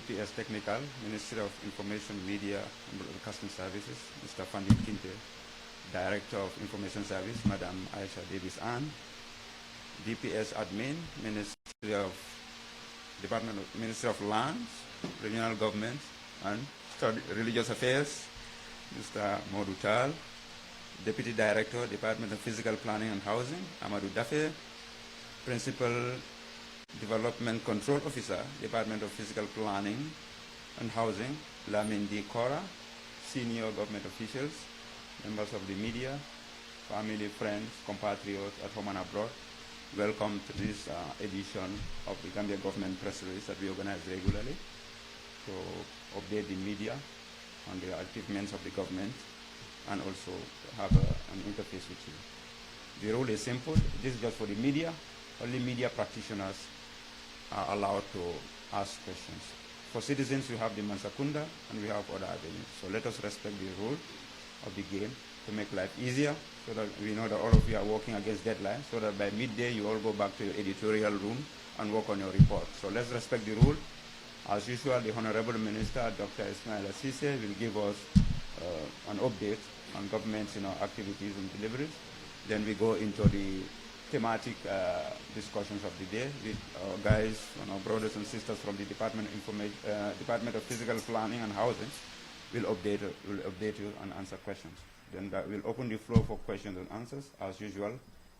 DPS Technical, Ministry of Information, Media and Broadcasting Services, Mr. Fandi Kinte, Director of Information Service, Madam Aisha Davis-Ann, DPS Admin, Ministry of Lands, Regional Government and Religious Affairs, Mr. Modu Tal, Deputy Director, Department of Physical Planning and Housing, Amadou Dafe, Principal Development Control Officer, Department of Physical Planning and Housing, Lamin D. KORA, Senior Government Officials, members of the media, family, friends, compatriots at home and abroad. Welcome to this edition of the Gambia Government Press Release that we organize regularly to update the media on the achievements of the government and also have an interface with you. The rule is simple. This is just for the media. Only media practitioners are allowed to ask questions. For citizens, we have the Mansakunda and we have other avenues. So let us respect the rule of the game to make life easier so that we know that all of you are working against deadlines so that by midday you all go back to your editorial room and work on your report. So let's respect the rule. As usual, the Honorable Minister, Dr. Ismail Assise, will give us an update on government's activities and deliveries. Then we go into the thematic discussions of the day with our guys, our brothers and sisters from the Department of Physical Planning and Housing will update you and answer questions. Then we'll open the floor for questions and answers. As usual,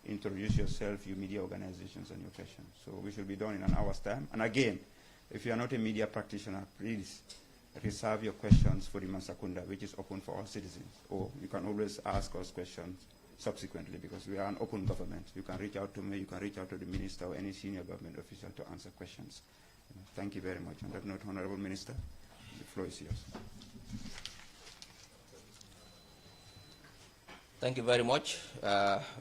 introduce yourself, your media organizations, and your questions. So we should be done in an hour's time. And again, if you are not a media practitioner, please reserve your questions for the Mansakunda, which is open for all citizens. Or you can always ask us questions subsequently because we are an open government. You can reach out to me, you can reach out to the minister or any senior government official to answer questions. Thank you very much. On that note, Honorable Minister, the floor is yours. Thank you very much,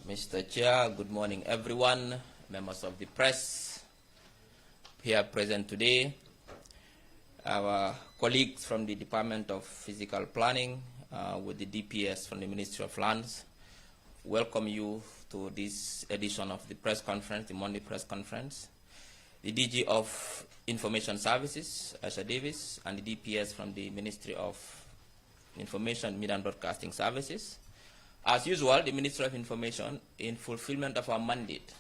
Mr. Chair. Good morning, everyone, members of the press here present today, our colleagues from the Department of Physical Planning with the DPS from the Ministry of Lands. Welcome you to this edition of the press conference, the Monday press conference. The DG of Information Services, Asha Davis, and the DPS from the Ministry of Information, Media and Broadcasting Services. As usual, the Ministry of Information, in fulfillment of our mandate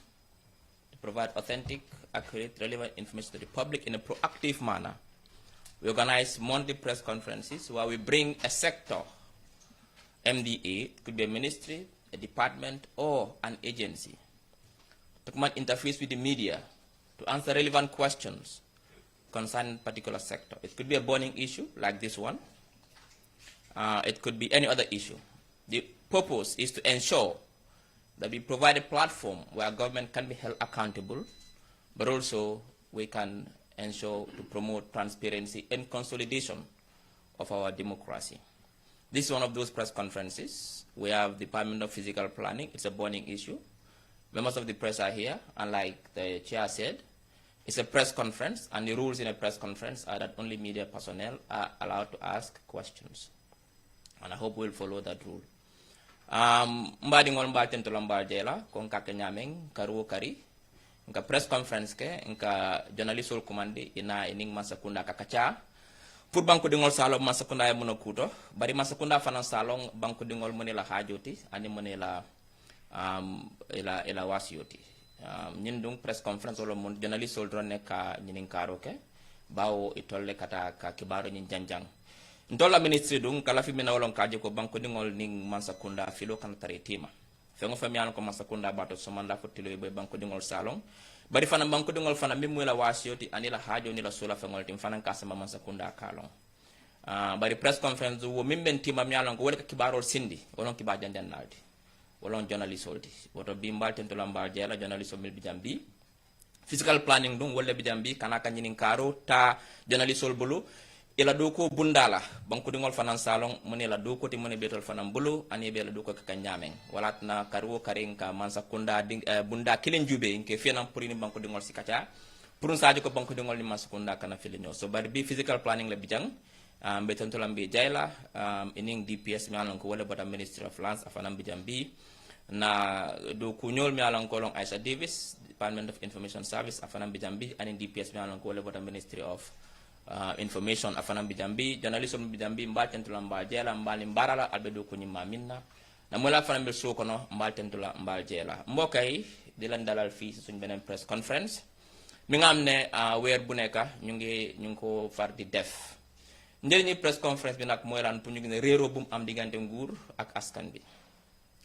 to provide authentic, accurate, relevant information to the public in a proactive manner, we organize monthly press conferences where we bring a sector, MDA, it could be a ministry, a department, or an agency, to come and interface with the media to answer relevant questions concerning a particular sector. It could be a burning issue like this one. It could be any other issue. The purpose is to ensure that we provide a platform where government can be held accountable, but also we can ensure to promote transparency and consolidation of our democracy. This is one of those press conferences. We have Department of Physical Planning. It's a burning issue. Members of the press are here, and like the chair said, it's a press conference, and the rules in a press conference are that only media personnel are allowed to ask questions. And I hope we'll follow that rule. Mbadi ngol mbal tento lambar jela kon ka nyameng karuo kari nka press conference ke nka journalist ol commande ina ining Masakunda kakacha pour banko dingol salo Masakunda ya muno kuto bari Masakunda fanan salong banko dingol monela hajoti ani monela ila wasioti nyindung press conference ol mon journalist ol drone ka nyinin karo ke bawo itolle kata ka kibaro nyin janjang ndola ministry dung kala fi mina wolon kaje ko banko dingol ning Mansakunda filo kan tare tima fengo famiano ko Mansakunda bato somanda fotilo be banko dingol salon bari fana banko dingol fana mimu la wasioti anila hajo ni la sola fengol tim fana kasama Mansakunda kalon bari press conference wo mimben tima mialon ko wala kibarol sindi wolon kiba janjan naldi wolon journalist oldi woto bi mbal tento lambar jela journalist o mil bijambi physical planning dung wala bijambi kanaka nyinin karo ta journalist ol bulu ila doko bundala banko dingol fanan salon mone la doko ti mone betol fanan bulu ani be la doko ka nyameng walatna karuo karing ka Mansakunda bunda kilen jube nke fianam purini banko dingol sikata purun saji ko banko dingol ni Mansakunda kana filinyo so bari bi physical planning la bijang betonto lambe jayla ining DPS mi alon ko wala bota Ministry of Lands afanam bijam bi na do kunyol mi alon ko long Aisha Davis Department of Information Service afanam bijam bi ani DPS mi alon ko wala bota Ministry of information afana bijambi journalism bijambi mbal tentula mbal jela mbal mbarala albedo ko nyima minna na mola fana mbe so kono mbal tentula mbal jela mbokay di lan dalal fi ci suñu benen press conference mi nga amne weer bu nekka ñu ngi ko far di def njëriñu press conference bi nag mooy lan pour ñu gën a réeroo bu mu am diggante nguur ak askan bi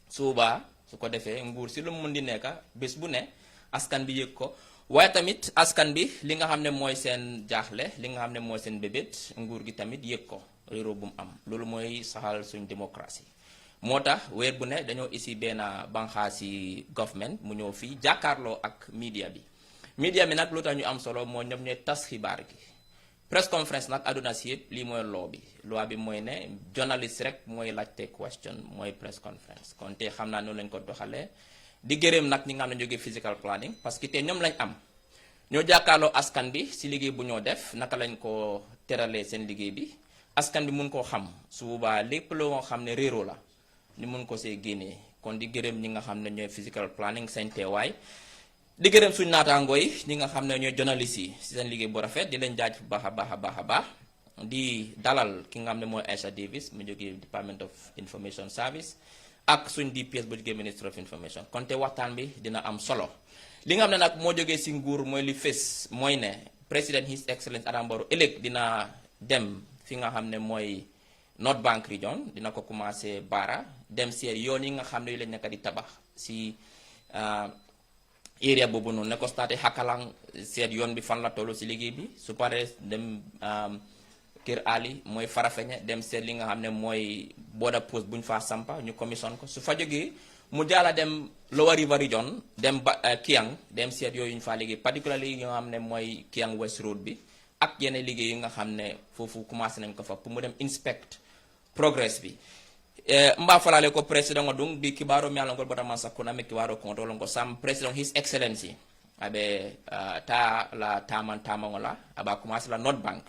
suba su ko defee nguur si lu mu mën di nekka bés bu ne askan bi yëg ko waaye tamit askan bi li nga xam ne mooy seen jaaxle li nga xam ne mooy seen bébét nguur gi tamit yëg ko réeroo bu mu am loolu mooy saxal suñ démocratie moo tax weer bu ne dañoo isi benn banxaasi government mu ñëw fii jàkkaarloo ak media bi nag lu tax ñu am solo moo ñoom ñooy tas xibaar gi press conference nag aduna si yëpp lii mooy loi bi mooy ne journaliste rek mooy laajte question mooy press conference kon te xam naa noonu lañ ko doxalee di gërëm nag ñi nga xam ne jógee physical planning parce que te ñoom lañ am ñoo jàkkaarloo askan bi si liggéey bu ñoo def naka lañ ko teralee seen liggéey bi askan bi mun koo xam su boobaa lépp loo xam ne réeroo la ñu mun ko see génnee kon di gërëm ñi nga xam ne ñooy physical planning seen teewaay di gërëm suñu naataangoo yi ñi nga xam ne ñooy journaliste yi si seen liggéey bu rafet di leen jaaj bu baax a baax di dalal ki nga xam ne mooy Aisha Davis mu jógee Department of Information Service ak suñ DPS bu jógee Ministry of Information kon te waxtaan bi dina am solo li nga xam ne nag moo jógee si nguur mooy li fés mooy ne président His Excellency Adama Barrow ëllëg dina dem fi nga xam ne mooy North Bank Region dina ko commencé Barra dem si yoon yi nga xam ne yu lañ nekk di tabax si area boobu noonu ne ko starté Hakalang seet yoon bi fan la tollu si liggéey bi su paree dem Kër Ali mooy Farafeñe dem seet li nga xam ne mooy border post bu ñu faa sampa ñu commission ko su fa jógee mu jaala dem Lower River Region dem Kiang dem seet yooyu ñu faa liggéey particularly yi nga xam ne mooy Kiang West Road bi ak yeneen liggéey yi nga xam ne foofu commencé nañ ko fa pour mu dem inspect progress bi mba falale ko president odung bi kibaro mi alongol bota man sakuna me kibaro ko to longo sam president His Excellency abe ta la tamangola aba commencé la North Bank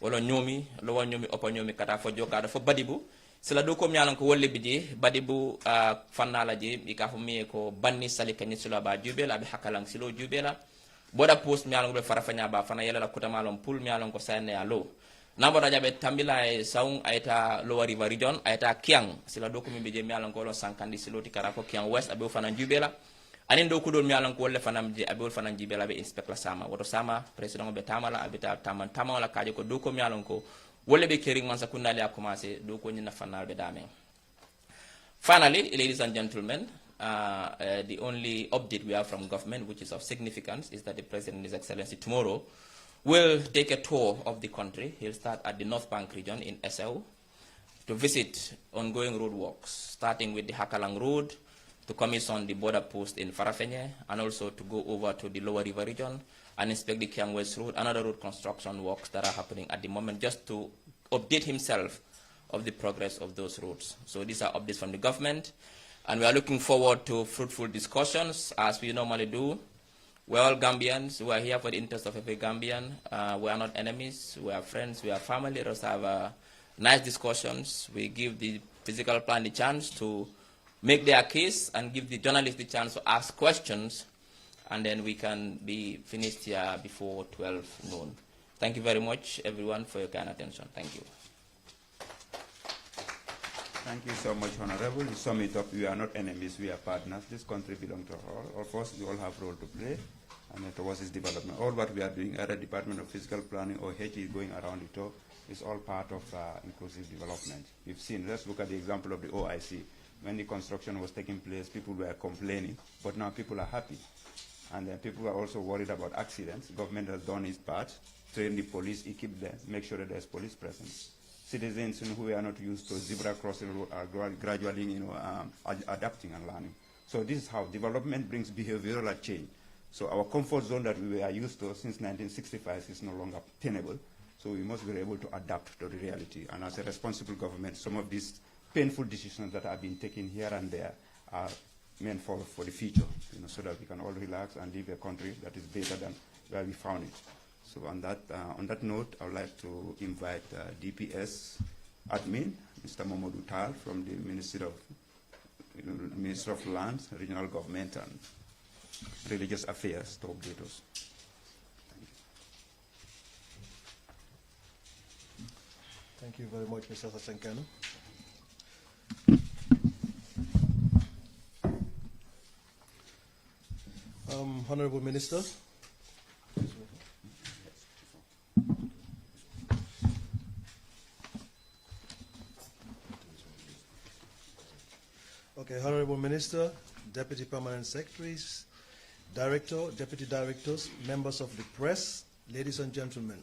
wala ñomi lo wa ñomi opa ñomi kata fo joka da fo badibu sila do ko mi alon ko wolle bidi badibu fannala je bi ka fo mi ko banni sali kany sila ba jubela be hakalang silo jubela boda post mi alon be farafanya ba fana yela la kutamalon pul mi alon ko sayne alo namba jabe tambila e saung ayta Lower River Region ayta Kiang sila do ko mi beje mi alon ko lo sankandi silo ti karako Kiang West abe fana jubela anin do ko do mi alon ko wolle fanam je abe fana jibela be inspect la sama woto sama president be tamala abe tamala kaje ko do ko mi alon ko wolle be kering man sakunda li a commencé do ko ni na fanal be dame. Finally, ladies and gentlemen, the only update we have from government which is of significance is that the president, His Excellency, tomorrow will take a tour of the country. He'll start at the North Bank region in SL to visit ongoing road works, starting with the Hakalang Road, to commission the border post in Farafenye, and also to go over to the Lower River region and inspect the Kiang West Road and other road construction works that are happening at the moment, just to update himself of the progress of those roads. So these are updates from the government, and we are looking forward to fruitful discussions, as we normally do. We're all Gambians. We are here for the interest of every Gambian. We are not enemies. We are friends. We are family. Let us have nice discussions. We give the physical plan the chance to make their case and give the journalists the chance to ask questions, and then we can be finished here before 12 noon. Thank you very much, everyone, for your kind attention. Thank you. Thank you so much, Honorable. To sum it up, we are not enemies, we are partners. This country belongs to all of us. We all have a role to play and towards its development. All what we are doing, either Department of Physical Planning or HE going around the top, is all part of inclusive development. We've seen, let's look at the example of the OIC. When the construction was taking place, people were complaining, but now people are happy. And people are also worried about accidents. Government has done its part, train the police, equip them, make sure that there's police presence. Citizens who are not used to zebra crossing are gradually, adapting and learning. So this is how development brings behavioral change. So our comfort zone that we were used to since 1965 is no longer tenable. So we must be able to adapt to the reality. And as a responsible government, some of these painful decisions that are being taken here and there are meant for the future, so that we can all relax and live a country that is better than where we found it. So on that note, I would like to invite DPS admin, Mr. Momodu Tal from the Ministry of Lands, Regional Government and Religious Affairs to update us. Thank you very much, Mr. Sasenkano. Honorable Minister. Okay, Honorable Minister, Deputy Permanent Secretaries, Director, Deputy Directors, members of the press, ladies and gentlemen,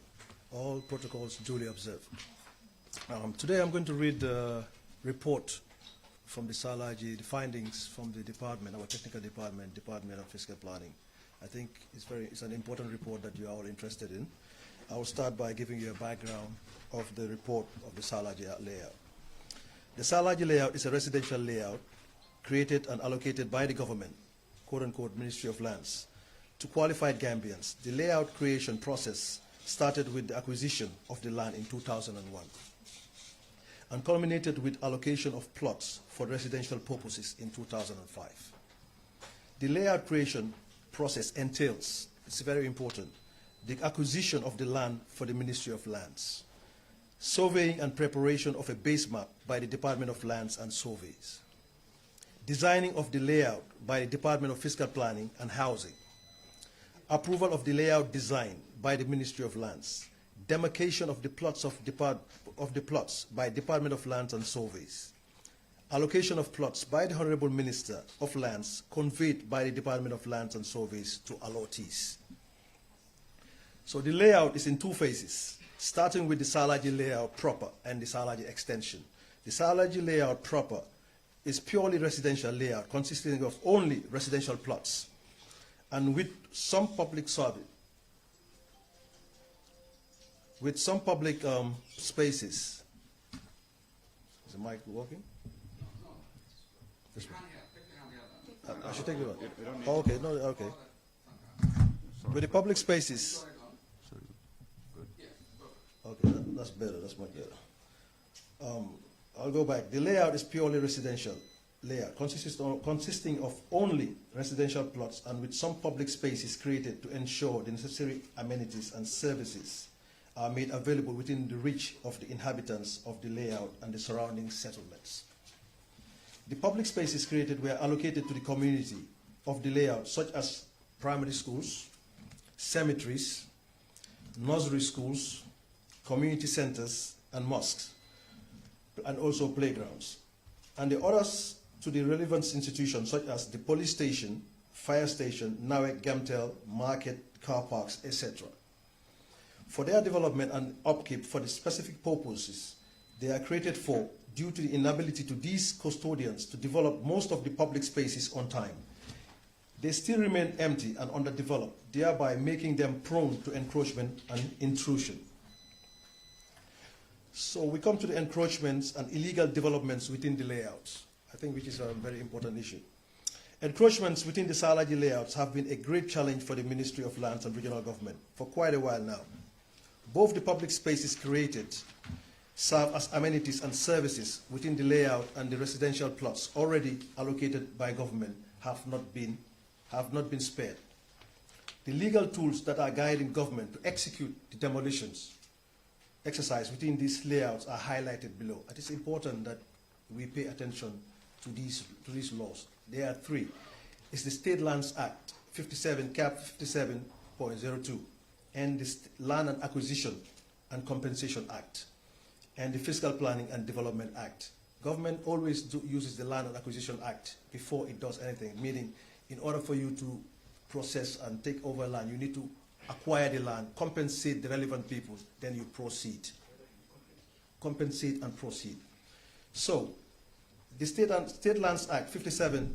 all protocols duly observed. Today I'm going to read the report from the Salagi, the findings from the department, our technical department, Department of Fiscal Planning. I think it's an important report that you are all interested in. I will start by giving you a background of the report of the Salagi layout. The Salagi layout is a residential layout created and allocated by the government, quote-unquote Ministry of Lands, to qualified Gambians. The layout creation process started with the acquisition of the land in 2001 and culminated with allocation of plots for residential purposes in 2005. The layout creation process entails, it's very important, the acquisition of the land for the Ministry of Lands, surveying and preparation of a base map by the Department of Lands and Surveys, designing of the layout by the Department of Fiscal Planning and Housing, approval of the layout design by the Ministry of Lands, demarcation of the plots by Department of Lands and Surveys, allocation of plots by the Honorable Minister of Lands conveyed by the Department of Lands and Surveys to allottees. So the layout is in two phases, starting with the Salagi layout proper and the Salagi extension. The Salagi layout proper is purely residential layout consisting of only residential plots and with some public service, with some public spaces. Is the mic working? This one. I should take it out. Oh, okay, no, okay. With the public spaces. Okay, that's better, that's much better. I'll go back. The layout is purely residential layout, consisting of only residential plots and with some public spaces created to ensure the necessary amenities and services are made available within the reach of the inhabitants of the layout and the surrounding settlements. The public spaces created were allocated to the community of the layout, such as primary schools, cemeteries, nursery schools, community centers, and mosques, and also playgrounds. And the others to the relevant institutions, such as the police station, fire station, NAWEC, Gamtel, market, car parks, etc. For their development and upkeep for the specific purposes they are created for, due to the inability to these custodians to develop most of the public spaces on time, they still remain empty and underdeveloped, thereby making them prone to encroachment and intrusion. So we come to the encroachments and illegal developments within the layouts, I think, which is a very important issue. Encroachments within the Salagi layouts have been a great challenge for the Ministry of Lands and Regional Government for quite a while now. Both the public spaces created serve as amenities and services within the layout, and the residential plots already allocated by government have not been spared. The legal tools that are guiding government to execute the demolitions exercise within these layouts are highlighted below. It is important that we pay attention to these laws. There are three. It's the State Lands Act 57, Cap 57.02, and the Land and Acquisition and Compensation Act, and the Fiscal Planning and Development Act. Government always uses the Land and Acquisition Act before it does anything, meaning in order for you to process and take over land, you need to acquire the land, compensate the relevant people, then you proceed. Compensate and proceed. So, the State Lands Act 57,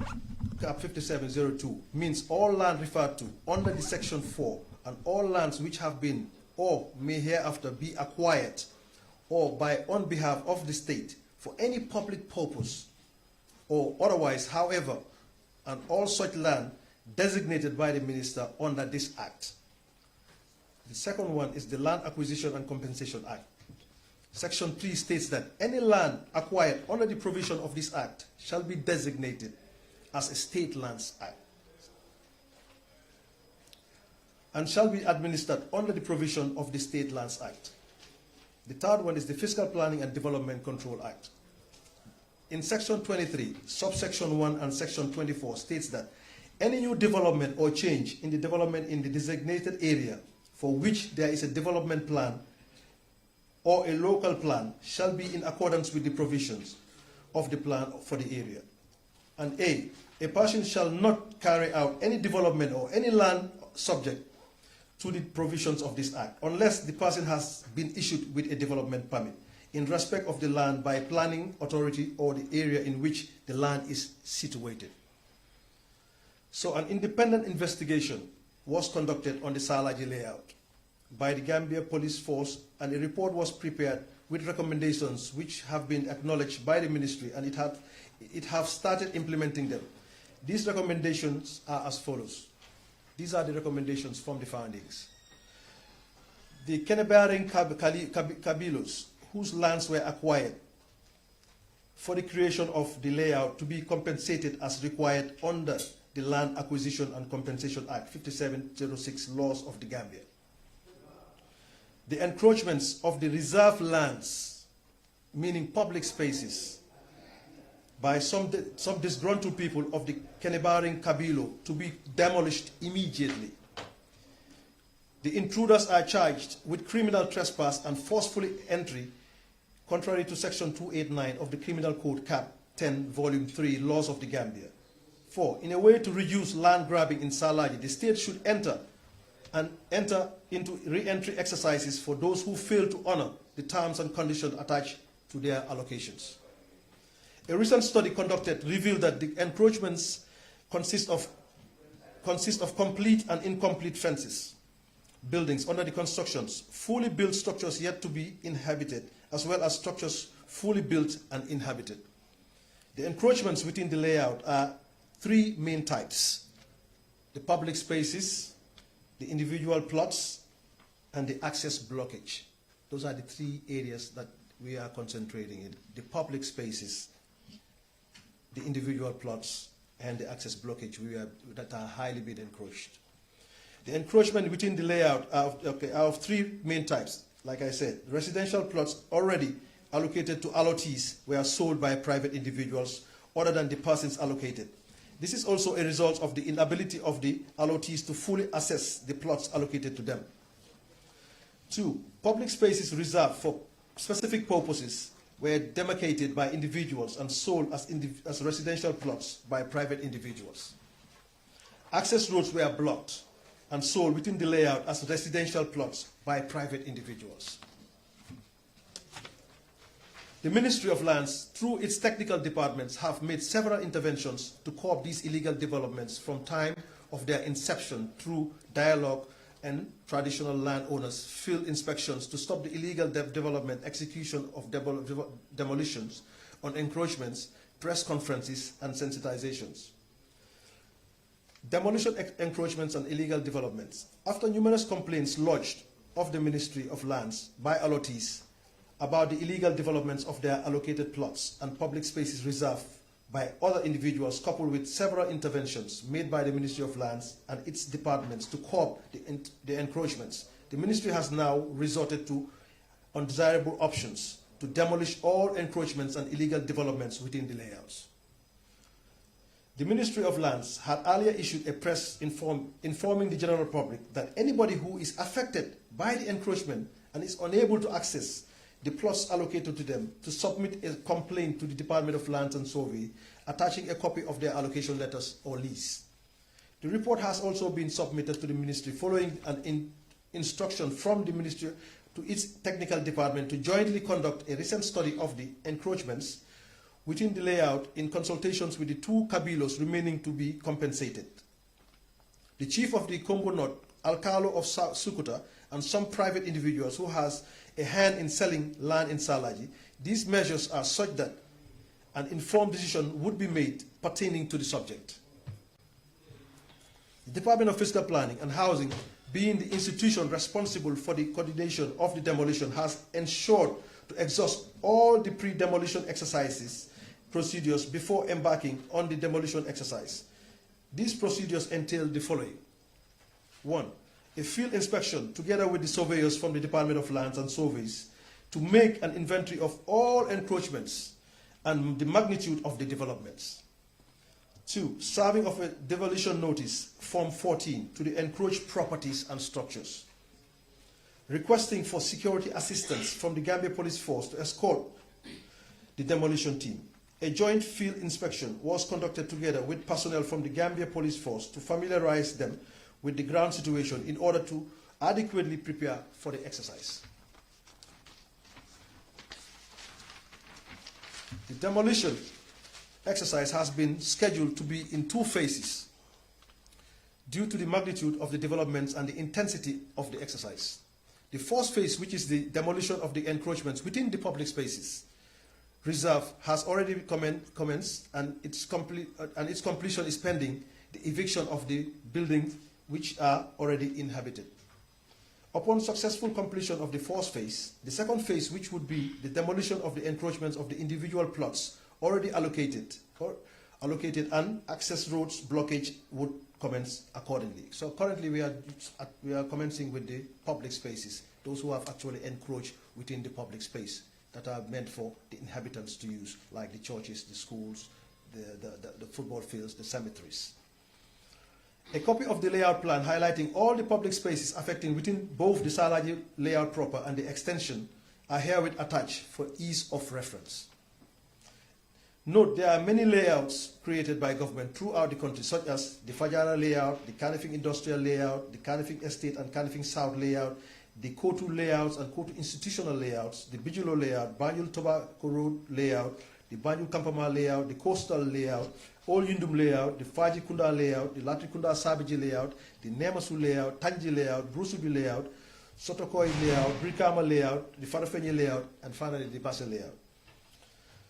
Cap 5702 means all land referred to under the Section 4 and all lands which have been or may hereafter be acquired or on behalf of the state for any public purpose or otherwise, however, and all such land designated by the minister under this act. The second one is the Land Acquisition and Compensation Act. Section 3 states that any land acquired under the provision of this act shall be designated as a State Lands Act and shall be administered under the provision of the State Lands Act. The third one is the Fiscal Planning and Development Control Act. In Section 23, subsection 1 and Section 24 states that any new development or change in the development in the designated area for which there is a development plan or a local plan shall be in accordance with the provisions of the plan for the area. And A person shall not carry out any development or any land subject to the provisions of this act unless the person has been issued with a development permit in respect of the land by a planning authority or the area in which the land is situated. So an independent investigation was conducted on the Salagi layout by the Gambia Police Force, and a report was prepared with recommendations which have been acknowledged by the ministry, and it have started implementing them. These recommendations are as follows. These are the recommendations from the findings. The Kenebaring Kabilos, whose lands were acquired for the creation of the layout, to be compensated as required under the Land Acquisition and Compensation Act 5706 laws of the Gambia. The encroachments of the reserved lands, meaning public spaces, by some disgruntled people of the Kenebaring Kabilo to be demolished immediately. The intruders are charged with criminal trespass and forceful entry, contrary to Section 289 of the Criminal Code Cap 10, Volume 3, Laws of the Gambia. 4. In a way to reduce land grabbing in Salagi, the state should enter into re-entry exercises for those who fail to honor the terms and conditions attached to their allocations. A recent study conducted revealed that the encroachments consist of complete and incomplete fences, buildings under the constructions, fully built structures yet to be inhabited, as well as structures fully built and inhabited. The encroachments within the layout are three main types: the public spaces, the individual plots, and the access blockage. Those are the three areas that we are concentrating in: the public spaces, the individual plots, and the access blockage that are highly been encroached. The encroachment within the layout are of three main types. Like I said, residential plots already allocated to allottees were sold by private individuals other than the persons allocated. This is also a result of the inability of the allottees to fully assess the plots allocated to them. 2. Public spaces reserved for specific purposes were demarcated by individuals and sold as residential plots by private individuals. Access roads were blocked and sold within the layout as residential plots by private individuals. The Ministry of Lands, through its technical departments, have made several interventions to curb these illegal developments from time of their inception through dialogue and traditional landowners, field inspections to stop the illegal development, execution of demolitions on encroachments, press conferences, and sensitizations. Demolition encroachments and illegal developments. After numerous complaints lodged of the Ministry of Lands by allottees about the illegal developments of their allocated plots and public spaces reserved by other individuals, coupled with several interventions made by the Ministry of Lands and its departments to curb the encroachments, the Ministry has now resorted to undesirable options to demolish all encroachments and illegal developments within the layouts. The Ministry of Lands had earlier issued a press informing the general public that anybody who is affected by the encroachment and is unable to access the plots allocated to them to submit a complaint to the Department of Lands and Survey, attaching a copy of their allocation letters or lease. The report has also been submitted to the Ministry following an instruction from the Ministry to its technical department to jointly conduct a recent study of the encroachments within the layout in consultations with the two Kabilos remaining to be compensated. The chief of the Congo North, Alcalo of Sukuta, and some private individuals who has a hand in selling land in Salagi, these measures are such that an informed decision would be made pertaining to the subject. The Department of Fiscal Planning and Housing, being the institution responsible for the coordination of the demolition, has ensured to exhaust all the pre-demolition procedures before embarking on the demolition exercise. These procedures entail the following. 1. A field inspection together with the surveyors from the Department of Lands and Surveys to make an inventory of all encroachments and the magnitude of the developments. 2, serving of a demolition notice, Form 14, to the encroached properties and structures. Requesting for security assistance from the Gambia Police Force to escort the demolition team. A joint field inspection was conducted together with personnel from the Gambia Police Force to familiarize them with the ground situation in order to adequately prepare for the exercise. The demolition exercise has been scheduled to be in 2 phases due to the magnitude of the developments and the intensity of the exercise. The first phase, which is the demolition of the encroachments within the public spaces reserve, has already commenced, and its completion is pending the eviction of the buildings which are already inhabited. Upon successful completion of the first phase, the second phase, which would be the demolition of the encroachments of the individual plots already allocated and access roads blockage would commence accordingly. So currently we are commencing with the public spaces, those who have actually encroached within the public space that are meant for the inhabitants to use, like the churches, the schools, the football fields, the cemeteries. A copy of the layout plan highlighting all the public spaces affecting within both the Salagi layout proper and the extension are herewith attached for ease of reference. Note, there are many layouts created by government throughout the country, such as the Fajara layout, the Kanifing Industrial layout, the Kanifing Estate and Kanifing South layout, the Kotu layouts and Kotu institutional layouts, the Bijulo layout, Banjul Tobacco Road layout, the Banjul Kampama layout, the Coastal layout, Old Yundum layout, the Faji Kunda layout, the Latrikunda Sabiji layout, the Nemasu layout, Tanji layout, Brusubi layout, Sotokoi layout, Brikama layout, the Farafenye layout, and finally the Basse layout.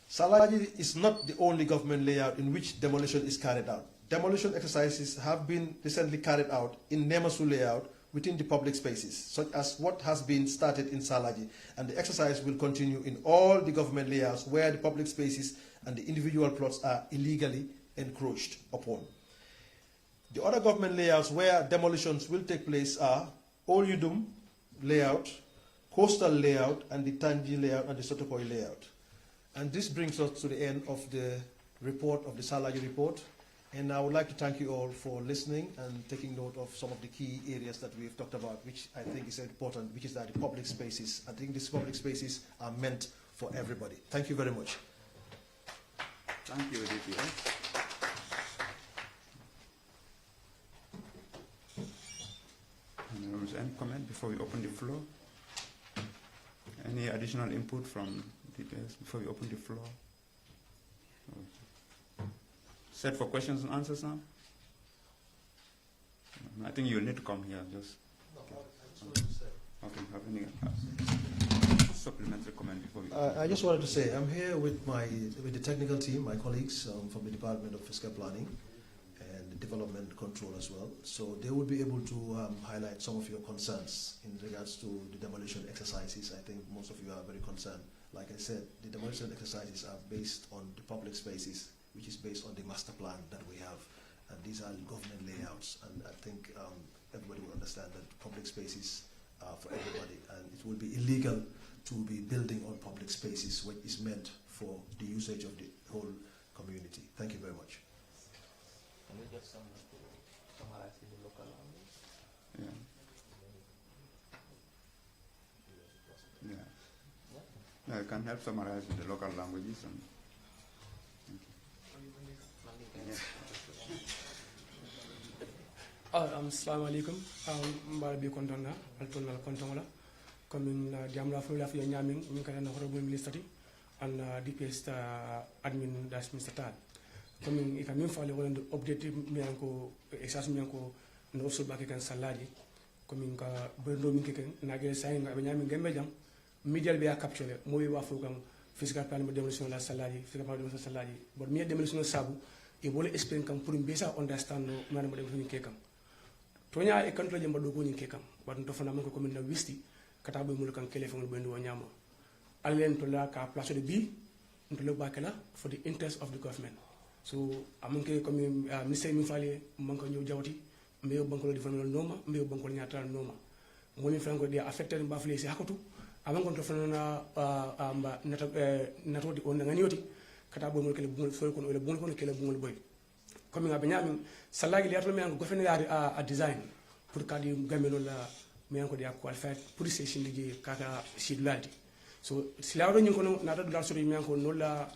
Salagi is not the only government layout in which demolition is carried out. Demolition exercises have been recently carried out in Nemasu layout within the public spaces, such as what has been started in Salagi, and the exercise will continue in all the government layouts where the public spaces and the individual plots are illegally encroached upon. The other government layouts where demolitions will take place are Old Yudum layout, Coastal layout, and the Tanji layout and the Sotokoi layout. And this brings us to the end of the report, of the Salagi report. And I would like to thank you all for listening and taking note of some of the key areas that we've talked about, which I think is important, which is that the public spaces. I think these public spaces are meant for everybody. Thank you very much. Thank you, DPS. Any comment before we open the floor? Any additional input from DPS before we open the floor? Set for questions and answers now? I think you'll need to come here. Just okay. Have any supplementary comment before we? I just wanted to say I'm here with the technical team, my colleagues from the Department of Fiscal Planning and Development Control as well. So they will be able to highlight some of your concerns in regards to the demolition exercises. I think most of you are very concerned. Like I said, the demolition exercises are based on the public spaces, which is based on the master plan that we have. And these are government layouts. And I think everybody will understand that public spaces are for everybody. And it will be illegal to be building on public spaces, which is meant for the usage of the whole community. Thank you very much. Can we get summarize in the local language? Yeah. Yeah. Yeah, I can help summarize in the local languages. And assalamu alaikum. Mbara bi kontona altonna kontongola comme diamla fu la fi nyaming ñu kana na honorable minister and DPS admin das Mr. Tad comme ika min fale wala update mi anko exas mi anko no so ba kan Salagi comme ka bendo mi ken na gele say nga nyaming gembe jam media be a capture mo wi wa fu kan physical plan demolition la Salagi physical plan demolition Salagi but mi demolition sabu e wole explain kam pour mbesa understand no man mo dem fu ke kam tonya e kanto jamba do ko ni ke kam but to fana man ko min na wisti kata be mul kan téléphone be ndo nyama allen to la ka place de bi to le bakala for the interest of the government so amanke comme ministre mi fali man ko ñew jawti mbe yo banko di fana noma mbe yo banko nyata noma mo mi franco de affected ba fle ci hakatu avant kon to fana amba nato di on ngani kata bo mo kele bungol fo ko le bungol ko kele bungol boy comme nga banyami salagi li atlo mi an go fene a design pour kadi gamelo la mi an ko dia qualified pour session ligi kaka sidulati so silawdo nyin ko na do dal so mi an ko no la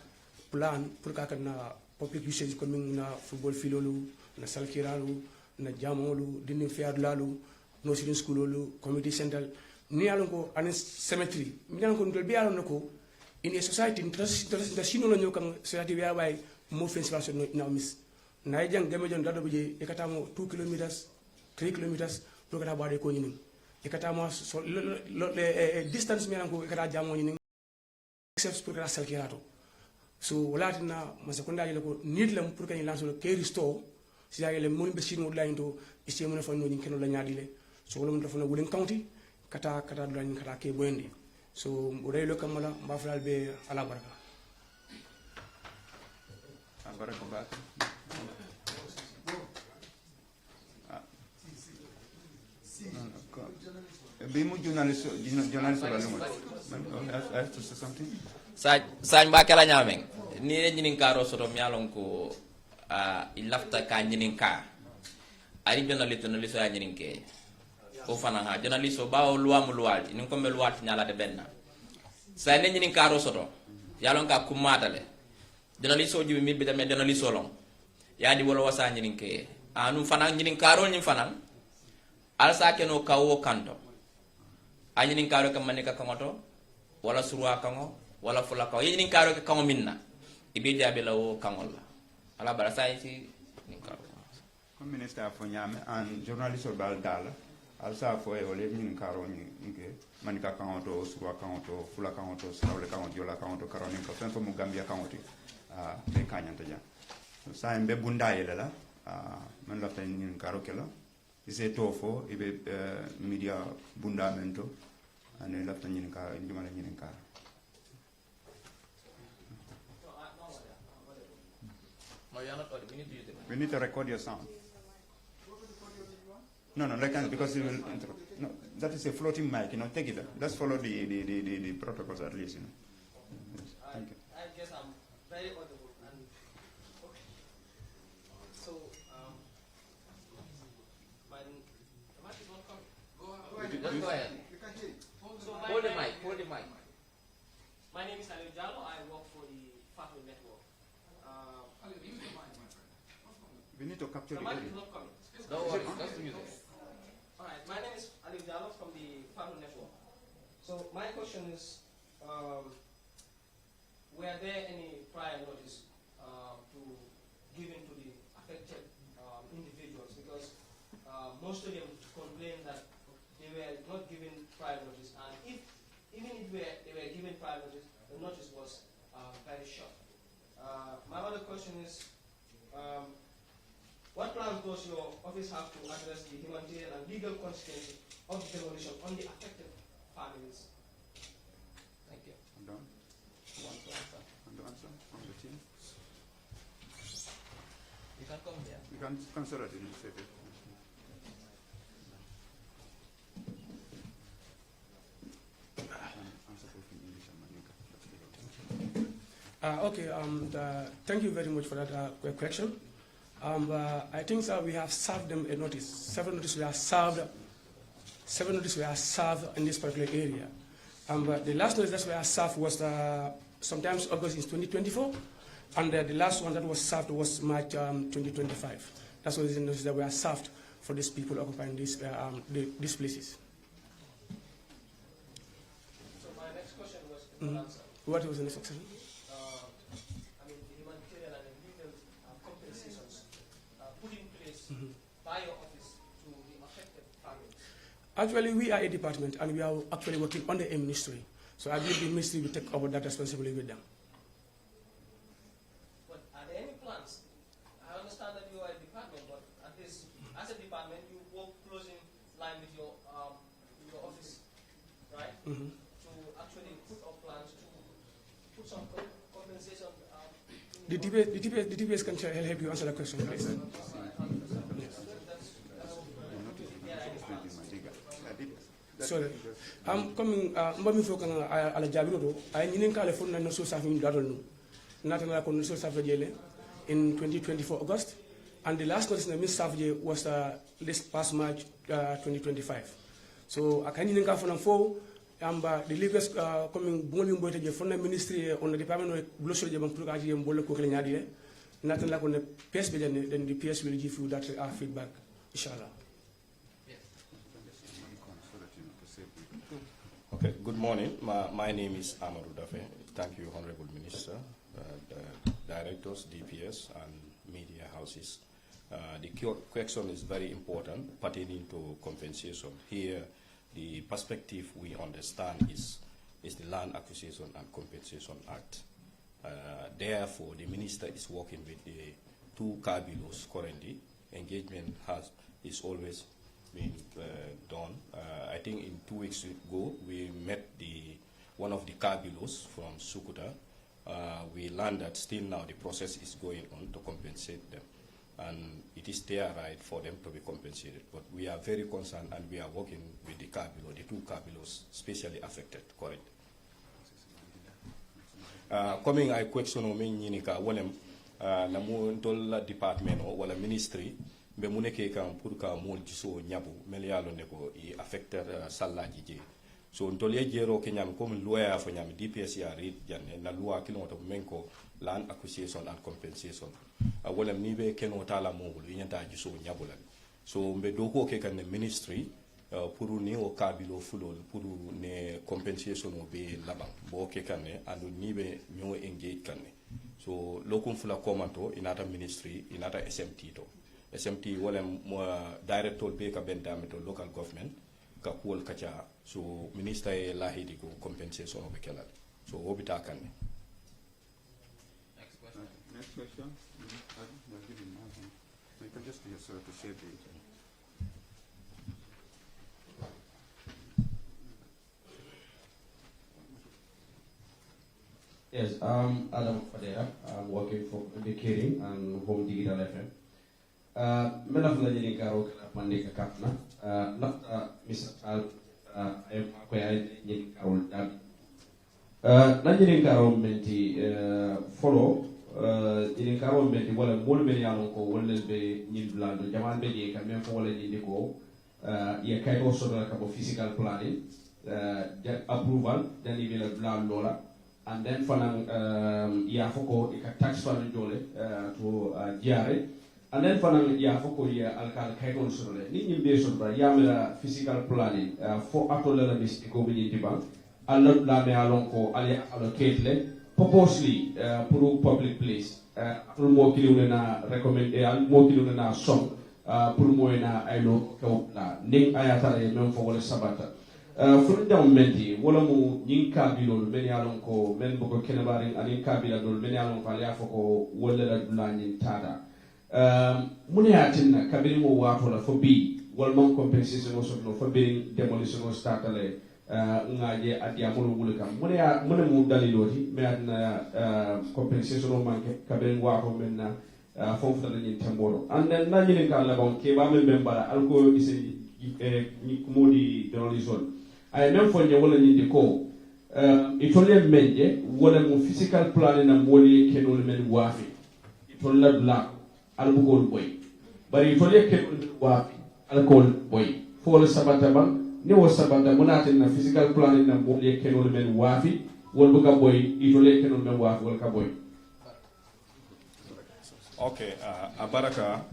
plan pour kaka na public usage comme na football filolu na salkiralu na jamolu dinin fiadlalu no sidin schoololu community central ni alon ko an cemetery mi an ko ndol bi alon ko in a society the sino no kan society whereby more friends now miss na jang demejon dado bije ekatamo 2 kilometers 3 kilometers to kata bade ko nyini ekatamo so distance mi ko ekata jamo nyini except pour la salkirato so walatina ma seconda yele ko need lam pour kany lanso ke restore si ya yele mon be sino la into isi mo fa no nyin keno la nyaadile so wala mo dafa na wulen county kata do nyin kata ke boyndi so uraylo kamala mbafral be ala baraka baraka ba be mu journalist la mo I have to say something sa ba kala nyamen ni ne nyinin karo soto myalon ko ilafta ka nyinin ka ari journalist no liso ya nyinin ke o fana ha journalist o bawo luwa mu luwal ni ko mel luwal nyala de benna sa ne nyinin karo soto yalon ka kumata le journalist o jibi mi be dem journalist o long ya di wolo wasa nyinin ke anu fana nyinin karo nyinin fana al sa ke no kawo kanto a nyinin karo ka manika kamoto wala surwa kango wala fula kawo nyinin karo ka kango minna ibe jabe lawo kango la ala bara sa ci nyinin karo comme ministre fo nyame an journalist o bal dal alsa fo e ole min karo ni nke manika kanto surwa kanto fula kanto sawle kanto jola kanto karoni ko fen fo mu gambia kanto be kanyanta ja sa embe bunda yele la man la tan ni karo kala ise tofo ibe media bunda mento ane la tan ni ka ndima la ni ka we need to record your sound. No, they can't because it will interrupt. No, that is a floating mic. Take it. Let's follow the protocols at least. Yes. Thank you. I guess I'm very audible. And okay. So, my mic is not coming. Go ahead. You can hear. So hold the mic. My name is Ali Jallo. I work for the Fatwa Network. We need to capture the the mic audio. is not coming. Don't worry, just the music. Alright, my name is Ali Jallo from the Fatwa Network. So my question is, were there any prior notice to given to the affected individuals? Because most of them complain that they were not given prior notice, and even if they were given prior notice, the notice was very short. My other question is, what plans does your office have to address the humanitarian and legal consequences of the demolition on the affected families? Thank you. I'm done. Want to answer from the team? You can come here. You can consider it initiative. Okay, thank you very much for that question. I think we have served them a notice. Seven notices were served in this particular area. The last notice that were served was sometimes August in 2024, and the last one that was served was March 2025. That's what the notices that were served for these people occupying these places. So my next question was an answer. What was the next question? The humanitarian and legal compensations put in place by your office to the affected families. Actually, we are a department, and we are actually working under a ministry. So I believe the ministry will take over that responsibility with them. But are there any plans? I understand that you are a department, but at least as a department, you work closely in line with your office, right? To actually put up plans to put some compensation. The DPS can help you answer that question, please. sorry. Coming, mbami fo kan ala jabino do ay ñinin kale fon na so safi mi dadol no natana ko so safi jele in 2024 August, and the last notice na Miss Savje was this past March 2025. So akani ñinin ka fon fo amba the leaders coming bongol mi boyte je fon na ministry on the department of blossol je ban pour ka je mbol ko kele ñaadi le natana ko ne PS be then the PS will give you that feedback inshallah. Okay, good morning. My name is Amadou Dafe. Thank you, Honorable Minister, the directors, DPS, and media houses. The question is very important pertaining to compensation. Here, the perspective we understand is the Land Acquisition and Compensation Act. Therefore, the minister is working with the two cabildos currently. Engagement is always been done. I think in 2 weeks ago, we met one of the cabildos from Sukuta. We learned that still now the process is going on to compensate them. And it is their right for them to be compensated. But we are very concerned and we are working with the cabilo, the two cabilos specially affected, correct? Coming I question o men ñinika wolem na mo dolla department o wala ministry be mu nekké kam pour ka mo giso ñabu mel yalo ne ko i affecter Salagi je so ndolé jero ke ñam comme lawyer fo ñam DPS ya rit janne na loi ki to men ko land acquisition and compensation wolem ni be keno tala mo wulu ñanta giso ñabu la so mbe do ko ke kan ministry pour ni o kabilo fulol pour ne compensation o be labang bo ke kanne andu ni be ñoo engage kanne so lokum fula komanto inata ministry inata SMT to SMT wala director be ka bendame to local government ka kuol kacha so minister e lahidi ko compensation o be kelal so obita kanne. Next question. You can just use to share the Yes, I'm Adam Fadera. I'm working for Indicating and Home Digital FM. Melafla jeni karo kala pandika kapna. Nafta Mr. Al akwai jeni karo dabi. Na jeni karo menti follow jeni karo menti wala mol men yalon ko wala be nyil blando jaman be je kamem ko wala jeni ko ya kay ko sodal ka physical planning approval then you will blando and then fanang ya foko ika tax fund dole to diare and then fanang ya foko ya alkal kaydon sole ni nyimbe sodra yamela physical planning for atole la mistiko bi tiba alla la me alon ko ali allocate le purposely pour public place pour mo kiluna na recommend mo kiluna na som pour mo na aylo ko la ning ayata e men fo wala sabata Fulda menti wala mu nyin kabilo men yalon ko men boko kenabari ani kabila dol men yalon ko aliya foko wala la dulani tada mun ya tinna kabiri mo wato la fo bi wal man compensation o sotno fo bi demolition o statale ngaje adia mo wul kam mun ya mun mu daliloti me adna compensation o manke kabiri wato men na fo fu la nyin tamboro and then na nyin kan la bon ke ba men bembara alko isi ni kumodi demolition ay même fo wala ñindi ko itole menje wala mo physical plan na moli kenol men wafi itolla bla albugol boy bari itole kenol wafi alcohol boy fo la sabata ba ni wo sabata monate na physical plan na moli kenol men wafi wol buka boy itole kenol men wafi wol ka boy. Okay, abaraka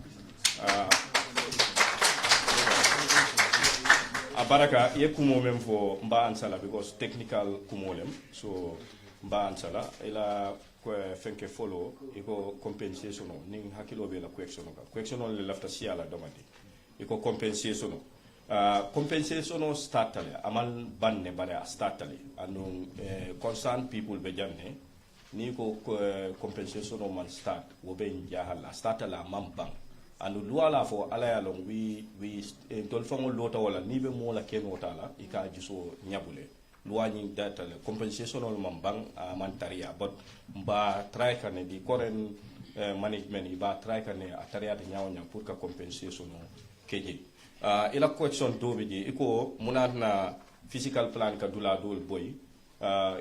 Abaraka, ye kumo mem fo mba ansala because technical kumolem so mba ansala ila ko fenke follow iko compensation ning hakilo be la question le lafta siala domandi iko compensation compensation startale amal banne bare startale anu concerned people be janne ni ko compensation man start wo be njahala startala mambang anu luala fo ala ya long we tol fango lota wala ni be mo la ken wotala ika jiso nyabule luani data le compensation ol mambang mantaria but mba try kan di koren management iba try kan ataria de nyawnya pour ka compensation keje ila question do be iko munatna physical plan ka dula dol boy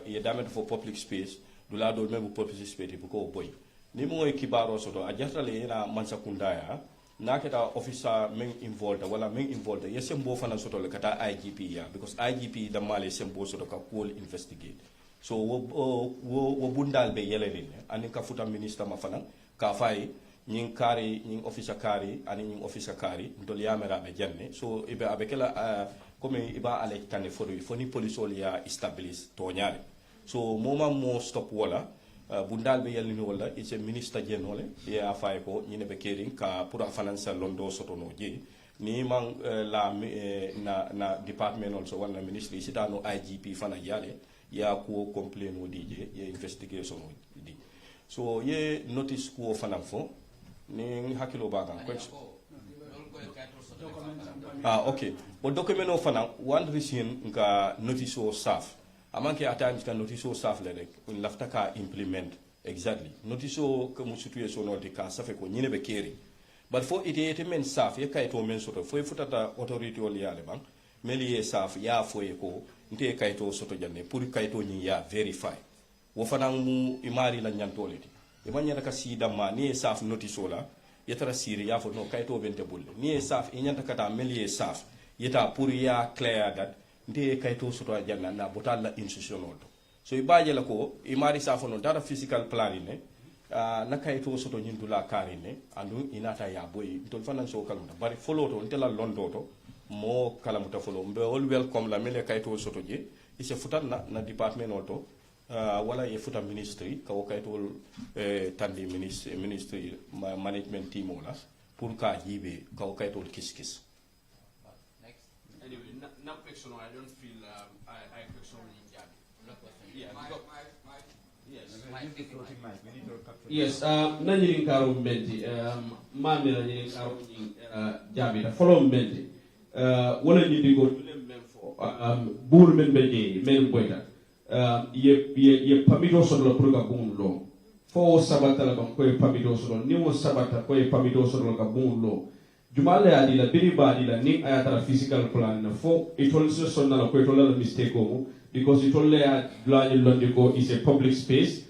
ye damet for public space dula dol même public space bu ko boy ni mo kibaro soto a jartale na mansa kundaya na keta officer men involved wala men involved ye sembo fana soto le kata IGP ya because IGP da male sembo soto ka cool investigate so wo bundal be yelelin ani ka futa minister ma fana ka fay ñing kari ñing officer kari ani ñing officer kari ndol yamera be janne so ibe abekela comme iba ale tane foni police ya establish to ñaale so moma mo stop wala bundal be yelni wala it's a minister jenole ya fay ko ñine be kering ka pour financial londo soto no je ni man na department also wala ministry sitano IGP fana yale ya ko complain o DJ ye investigation o di so ye notice ko fana fo ni hakilo baga okay o document o fana one reason nga notice o staff amanke at times ka notice o staff le rek on lafta ka implement exactly notice o ko mu situation o de ka safe ko nyine be keri but for ite men staff ye kayto men soto fo futata authority o liale bang meli ye staff ya fo ye ko nte kayto soto janne pour kayto nyi ya verify wo fana mu imari la nyantoleti e manyata ka sida ma ni staff notice o la yetara siri ya fo no kayto bente bulle ni staff e nyanta kata meli ye staff yeta pour ya clear that nte kayto soto janna na botal la institution o so ibaje la ko imari staff no data physical plan ne na kayto soto nyindula karine andu inata ya boy to fanan so kalmuta bari follow to ntela londo to mo kalamuta follow mbe all welcome la mele kayto soto je ise futan na department auto wala e futa ministry ka kayto tandi ministry management team wala pour ka jibe ka kayto kiskis. Next. Anyway, not question. I don't feel I question in Jabi. No question. Yeah. Yes, nanyirin karo mbenti mami na nyirin karo jabi da follow mbenti wala nyindi go memfo bur men beje men boyta ye pamido so la pruga bumlo fo sabata la bam ko pamido so ni wo sabata ko pamido so la ka bumlo jumale adila biriba adila ni ayata physical plan na fo itol so na ko itol la mistake ko because itol la blani londiko is a public space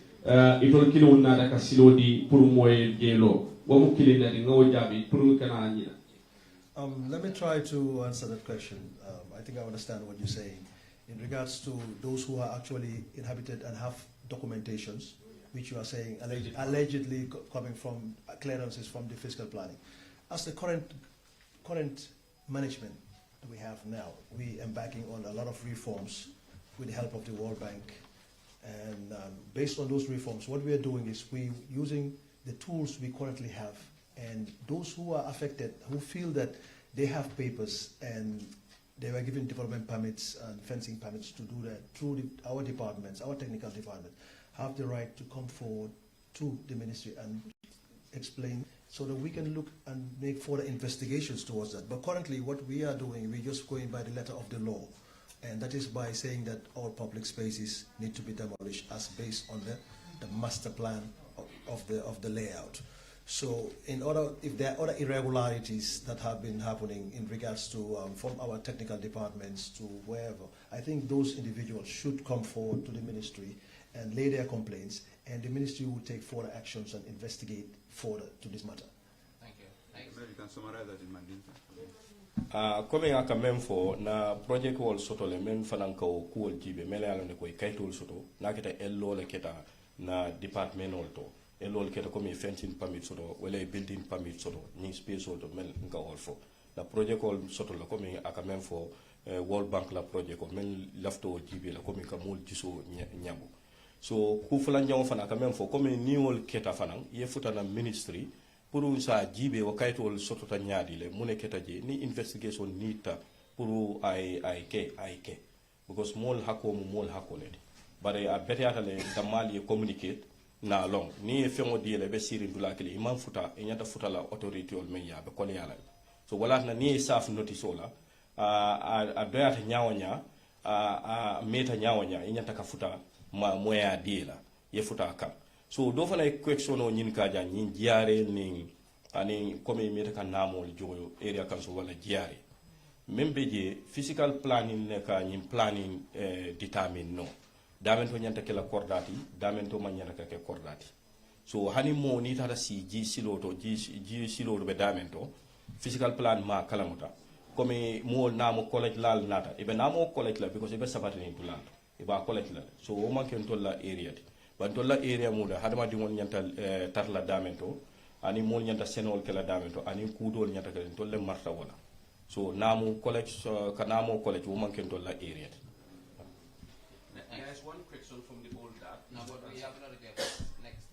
itol kilo na da kasilo di pour moye jelo wo mu kilina di ngaw jabi pour kana anyina. Let me try to answer that question. I think I understand what you're saying in regards to those who are actually inhabited and have documentations, which you are saying allegedly coming from clearances from the fiscal planning. As the current management that we have now, we embarking on a lot of reforms with the help of the World Bank. And based on those reforms, what we are doing is we using the tools we currently have, and those who are affected, who feel that they have papers and they were given development permits and fencing permits to do that through our departments, our technical department, have the right to come forward to the ministry and explain so that we can look and make further investigations towards that. But currently what we are doing, we're just going by the letter of the law. And that is by saying that all public spaces need to be demolished as based on the master plan of the layout. So if there are other irregularities that have been happening in regards to from our technical departments to wherever, I think those individuals should come forward to the ministry and lay their complaints, and the ministry will take further actions and investigate further to this matter. Thank you. Thanks. Maybe you can summarize that in Mandinka. Comme aka même fo na project wol soto le men fanan ko kuol jibe mele ala ne koy kaytol soto na keta ello le keta na department to ello le keta comme fencing permit soto wala building permit soto ni space soto mel nga wol fo la project wol soto la comme aka même fo World Bank la project ko men lafto jibe la comme ka mol jiso nyabo so ku fulan jaw fana aka même fo comme ni wol keta fanan ye futana ministry pour sa jibe wa kaytol soto ta nyaadi le mune keta je ni investigation nita pour ay ke because mol hako le bare a betata le damali communicate na long ni fengo di le be siri dula kili imam futa e nyata futa la authority ol men ya be ko yala so wala na ni saf notice ola a doyata nyawanya a meta nyawanya e nyata ka futa moya di la ye futa kam so do fana question o nyin ka ja nyin jiare ni ani comme mi ta kan namol joyo area council wala jiare membe je physical planning ne ka nyim planning determine no damen to nyanta kala kordati damen to man nyanta ke kordati so hani mo ni tata si ji siloto ji siloto be damen to physical plan ma kalamuta comme mo namo college lal nata ibe namo college la because ibe sabatini dulal iba college la so o man ken tolla area ti ban tolla area muda hadama di mon nyanta tarla damen to ani mo nyanta senol kala damen to ani kudol nyanta kala tolle marta wala so namo college kanamo college o man ken tolla area ti. There's one question from the old dad. No, but we have another question. Next.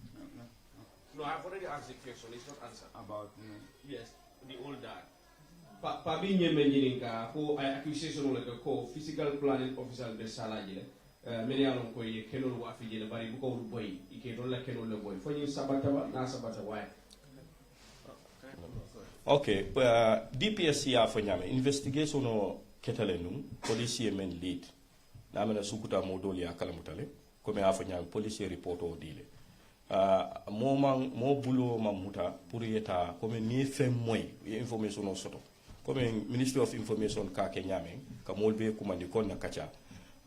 No, I've already asked the question. It's not answered. About Yes, the old dad. Pabi nyembe nyininka ko ay accusation le ko physical planning officer de Salagi le meni alon ko ye kenol wa fi jele bari bu ko boy ike don la kenol le boy fo ni sabata wa na sabata wa. Okay, DPS ya fo nyame investigation no ketalenu police men lead na mena Sukuta mo doli ya kala mutale ko me afo nyame police report o dile mo bulo mamuta pour yeta ko me ni fem moy information o soto ko me Ministry of Information ka ke nyame ka molbe kumandi kon na kacha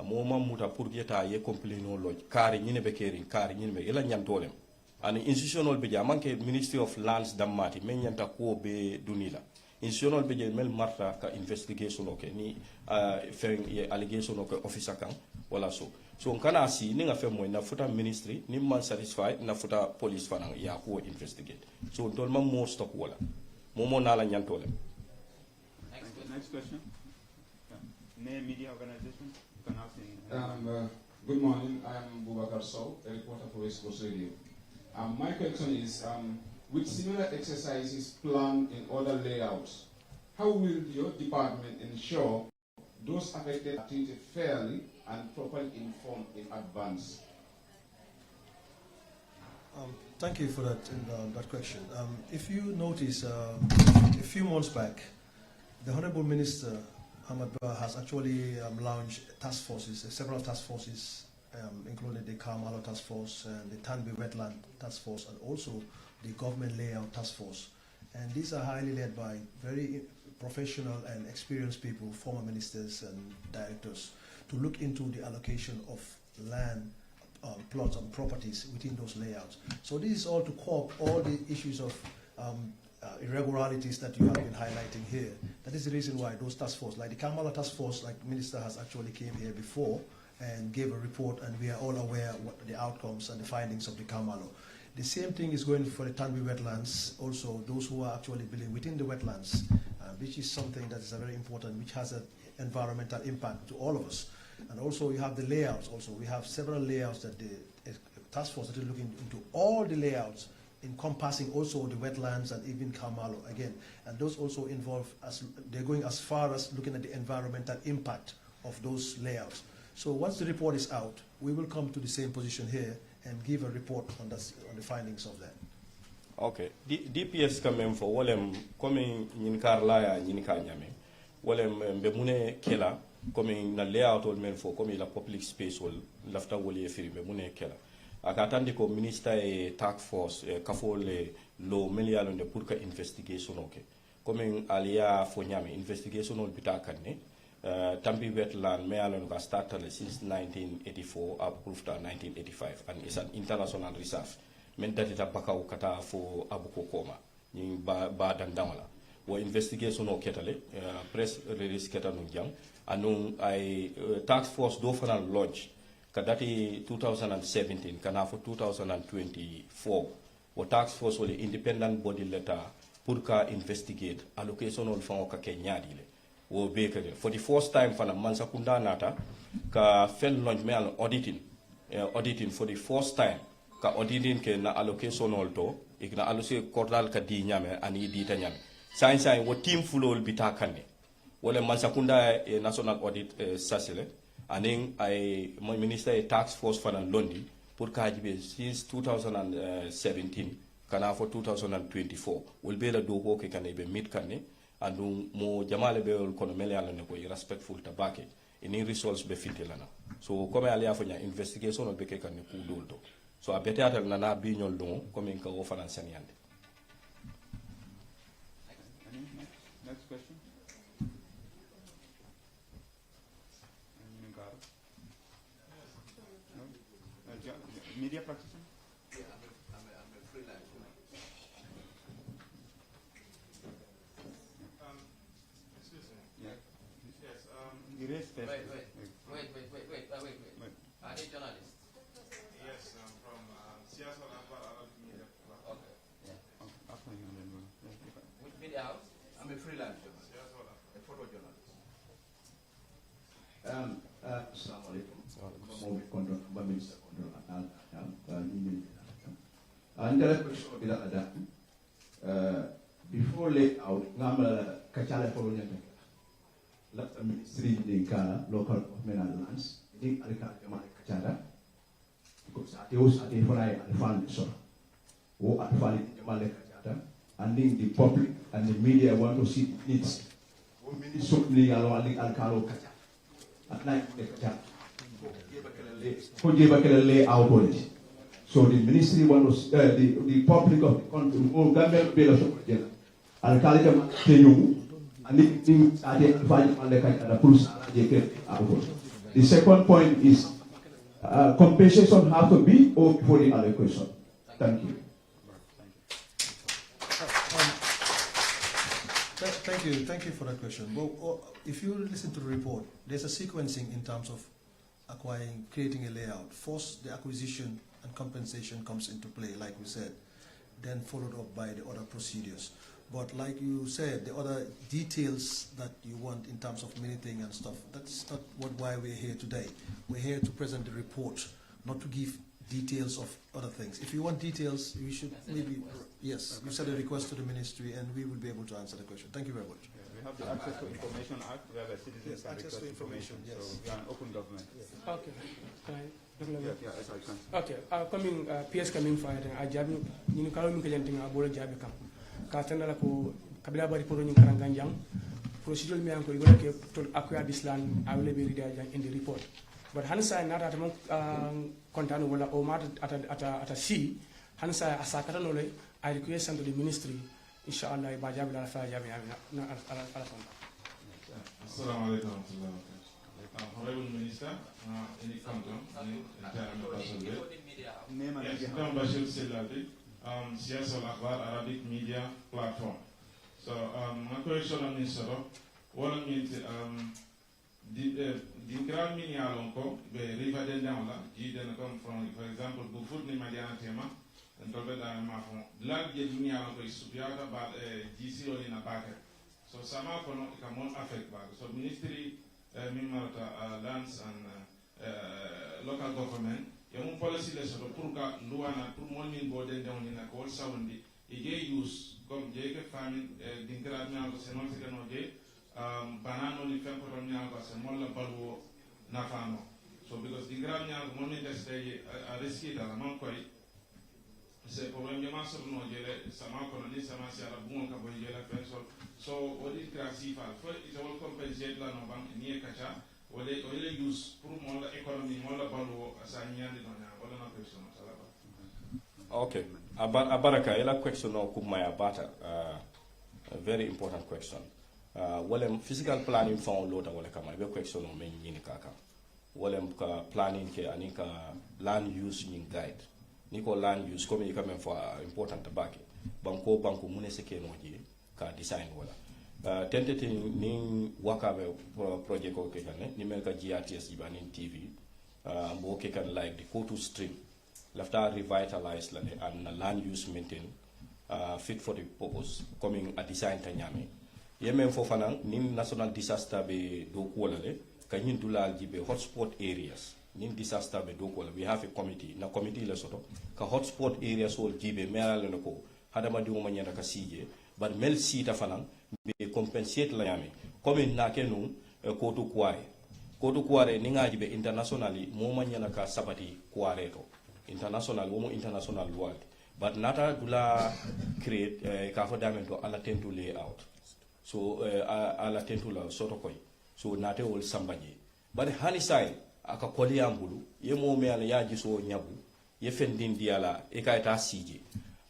mo mamuta pour yeta ye complain o loj kari nyine be keri kari nyine be ila nyantolem ani institutional be jamanke Ministry of Lands dammati men nyanta ko be dunila institutional be mel marta ka investigation o ke ni fen ye allegation o ke officer kan wala so kana si ni nga fe moy na futa ministry ni man satisfied na futa police fanan ya ko investigate so dol mam mo stop wala mo nala nyantolem. Next question. Name media organization. You can ask in. Good morning. I am Boubacar Sow, a reporter for West Coast Radio. My question is, with similar exercises planned in other layouts, how will your department ensure those affected are treated fairly and properly informed in advance? Thank you for that question. If you notice, a few months back, the Honorable Minister Ahmad Ba has actually launched task forces, several task forces, including the Kamalo Task Force and the Tanbi Wetland Task Force, and also the Government Layout Task Force. And these are highly led by very professional and experienced people, former ministers and directors, to look into the allocation of land, plots and properties within those layouts. So this is all to cope all the issues of irregularities that you have been highlighting here. That is the reason why those task force, like the Kamala task force, like Minister has actually came here before and gave a report, and we are all aware what the outcomes and the findings of the Kamalo. The same thing is going for the Tanbi wetlands, also those who are actually building within the wetlands, which is something that is very important, which has an environmental impact to all of us. And also you have the layouts also. We have several layouts that the task force that is looking into all the layouts, encompassing also the wetlands and even Kamalo again. And those also involve, they're going as far as looking at the environmental impact of those layouts. So once the report is out, we will come to the same position here and give a report on the findings of that. Okay. DPS quand for wolem comme ñin kar laya ñin ka ñame wolem be mune kela comme na layout ol men fo comme la public space ol lafta woli firi be mune kela akatandi ko minister e task force kafo le lo melialo de pour ka investigation okay comme alia fo ñame investigation ol bita kanne Tampi wetland mealon ka started since 1984 approved in 1985 and it's an international reserve men datita bakaw kata fo abuko koma ni ba dandamala wo investigation o ketale press release ketanu jang anu ay task force do fanal launch kadati 2017 kana fo 2024 wo task force wole independent body letter pour ka investigate allocation ol fan o ka kenyadi le wo bekere for the first time fana mansakunda nata ka fel launch me al auditing for the first time ka auditing ke na allocation olto ikna allocation cordal ka di nyame ani di ta nyame science wo team fulol bitakanne wala mansakunda national audit sasile aning ay minister tax force fana londi pour ka jibe since 2017 kana for 2024 will be la do ko ke kana be mit kanne andu mo jamale be kono mele ala ne ko respectful tabake ini results be fitilana so comme ali afonya investigation be ke kan ku dolto so a betata nana bi nyol don comme en ka o fanan yande. Next question. space. Wait. Are they journalists? Yes, I'm from Siyasal Arab Media. Okay. Yeah. Okay. Which media house? I'm a freelance journalist, a photojournalist. Assalamu alaikum. Mo be kontrol ba minister kontrol anal ni andala question bila ada before layout ngamala kachala for nyanta la ministry ni kala local government lands ni alika jama kachala ko sa ate fulai alfan so wo alfan jama le kachala and the public and the media want to see needs wo ministry ni yalo alkalo kachala at night the kachala ko jeba kala layout on it. So the ministry wants the public of the country government bill of Al-Khalid Tenyu and the second point is compensation have to be or before the other question. Thank you. Thank you for that question. Well, if you listen to the report, there's a sequencing in terms of acquiring, creating a layout. First, the acquisition and compensation comes into play, like we said, then followed up by the other procedures. But like you said, the other details that you want in terms of minuting and stuff, that's not why we're here today. We're here to present the report, not to give details of other things. If you want details, you should maybe, yes, you send a request to the ministry and we will be able to answer the question. Thank you very much. We have the Access to Information Act, where the citizens can access request to information, so yes. we are an open government. Okay. Can I? Yes, I can. Okay. Coming PS coming for it. I jabi ni kalo mi kajanting abola jabi kam. Katana la ko kabila bari poro ni karanganjang. Procedure mi anko igola ke to acquire this land I will be read in the report. But hansa not at kontanu wala o mat at a sea. Hansa asakata no le I request to the ministry. Inshallah ba jabi la fa jabi na ala Assalamu alaikum. Honorable Minister, in the Canton, yes, I'm Bashir Seladi, Siyasal Akhbar Arabic Media Platform. So, my question on this, what means the grand mini alonko, the river den down, Jiden come from, for example, Bufut ni Madiana Tema, and Tolbeda and Mafon. Land the mini alonko is Subiata, but GC in a bucket. So, some are not affect back. So, ministry. Lands and local government, young policy lesson of Purka, Luana, Purmoni, Borden down in a cold soundi, a gay use, come Jake farming, Dingramial, Semotican Oje, Banana only Femporamial, Semola Balu, Nafano. So because Dingramial, moment as they are risky, and among quite, say, when you master no jele, Samako, and Samasia, Bunka, Boyela, Pencil. So what is Grasifa? First, it's all compensate la no bank near Kacha, or they use more economy, more balu, as I near the Dona, question. Okay. Abaraka, ela question no kumaya bata. A very important question. Well, physical planning found load wala kama. Ibe question no men yini kaka. Well, planning ke anika land use in guide. Niko land use come come for important tabaki. Banko mune seke no ji. Ka design wala tentative ni wakabe project ko kekane ni melka GRTS ibani TV mbo ke kan like the photo stream lafta revitalize la and land use maintain fit for the purpose coming a design tanyame yemen fofana ni national disaster be do ko wala le kanyin dulal jibe hotspot areas ni disaster be do ko wala we have a committee na committee la soto ka hotspot areas wol jibe meral le ko hadama di mo nyanda ka sije but mel sita fanan be compensate la yami comme na kenu kotu kuare ni ngaji be internationally mo manyana ka sabati kuare to international mo international world but nata dula create ka fo damento ala tentu layout so ala tentu la soto koy so nate wol sambaji but hani sai aka koli ambulu ye mo me ala yaji so nyabu ye fendin diala e ka ta sije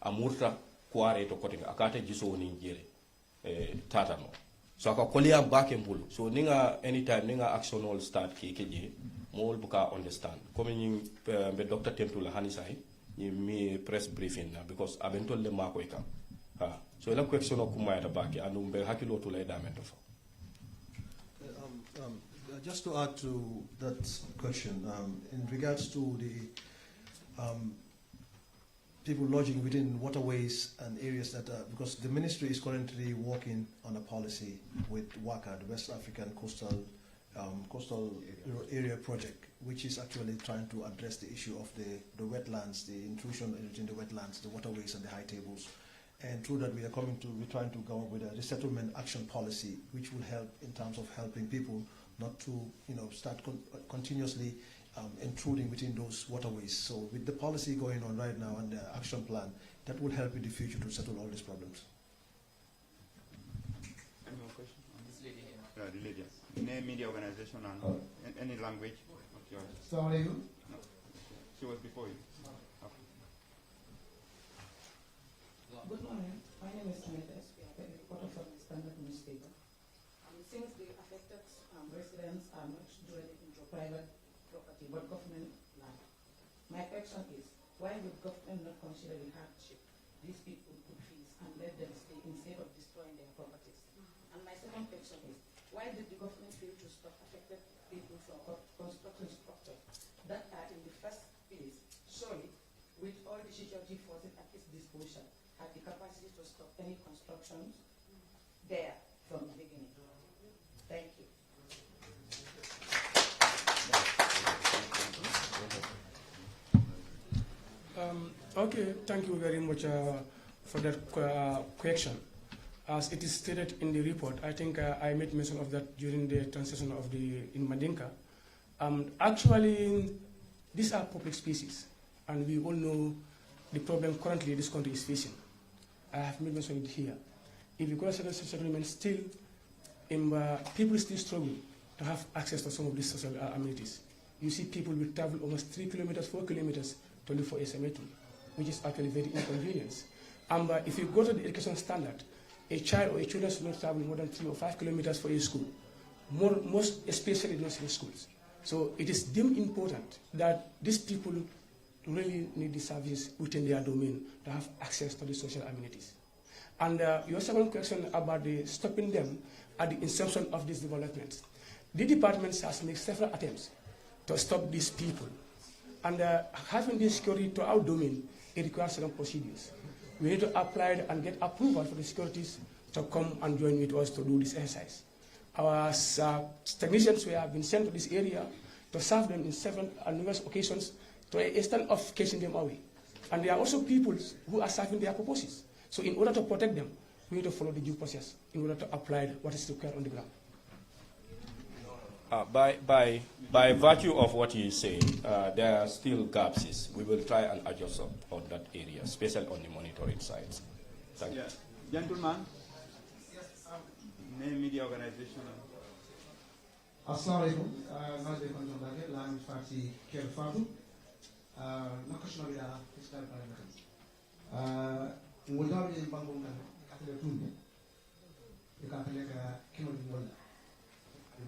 amurta kuare to kote akata jiso ni jere tata no so aka kolia back mbulu so ninga anytime ninga action all start keje mol buka understand comme ni be docteur Tempula hanisai ni mi press briefing na because abentol le mako e kam so la question ko mayata back anu be hakilo to lay damento fa Just to add to that question, in regards to the people lodging within waterways and areas that, because the ministry is currently working on a policy with WACA, the West African Coastal Area Project, which is actually trying to address the issue of the wetlands, the intrusion in the wetlands, the waterways and the high tables. And through that, we're trying to come up with a resettlement action policy, which will help in terms of helping people not to, start continuously intruding within those waterways. So with the policy going on right now and the action plan, that will help in the future to settle all these problems. Any more questions? This lady here. Yeah, the lady. Name, media organization, and any language. Assalamu alaikum. No. She was before you. Good morning. My name is Anita SP. I'm a reporter from the Standard newspaper. Since the affected residents are not dwelling into private property but government land, my question is, why would government not consider the hardship these people could face and let them stay instead of destroying their properties? And my second question is, why did the government fail to stop affected people from constructing structures that are in the first place, surely, with all the security forces at its disposal, had the capacity to stop any constructions there from the beginning? Thank you. Okay, thank you very much for that question. As it is stated in the report, I think I made mention of that during the transition of in Mandinka. Actually, these are public spaces, and we all know the problem currently this country is facing. I have made mention of it here. If you go to certain settlements, still, people still struggle to have access to some of these social amenities. You see people will travel almost 3 kilometers, 4 kilometers to look for a cemetery, which is actually very inconvenient. If you go to the education standard, a child or a children should not travel more than 3 or 5 kilometers for a school, most especially nursery schools. So it is deemed important that these people really need the services within their domain to have access to the social amenities. And your second question about stopping them at the inception of this development. The department has made several attempts to stop these people. And having this security to our domain, it requires certain procedures. We need to apply and get approval for the securities to come and join with us to do this exercise. Our technicians have been sent to this area to serve them in several and numerous occasions to the extent of catching them away. And there are also people who are serving their purposes. So in order to protect them, we need to follow the due process in order to apply what is required on the ground. By virtue of what you say, there are still gaps. We will try and adjust on that area, especially on the monitoring side. Thank you. Gentleman, name, media organization. Assalamu alaikum. Nazi Kondondage, Land Party Kelfadu. Nakashna bila fiscal parliament. Nguldawi mbangumna katile tunde. Ikatile ka kimo ngola.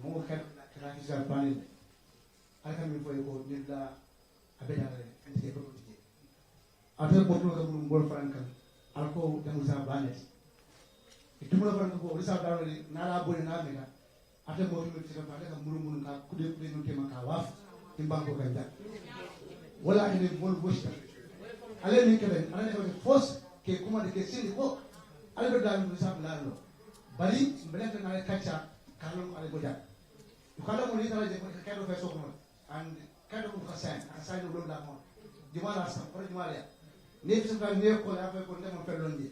Mo kat kana fiscal parliament. Alkami fo ko nilla abedare fenti ko tije. Ate botlo ka bulu ngol frankan. Alko damusa banet. Itumula frankan ko risa daroli nala boni na mega. Ate mo mi fiscal parliament ka mulu ka kude no tema ka waf timbango kanja. Wala ene bol bosta. Ale ni kelen ale ko force ke kuma de ke sindi ko ale do dal risa blalo. Bali mbelente na kacha kalum ale goja. Kala mo ni tara je ko kado fe so ko and kado ko kasan asan do la mo dimala sa ko dimala ne fi sa ne ko la fe ko ne mo felonde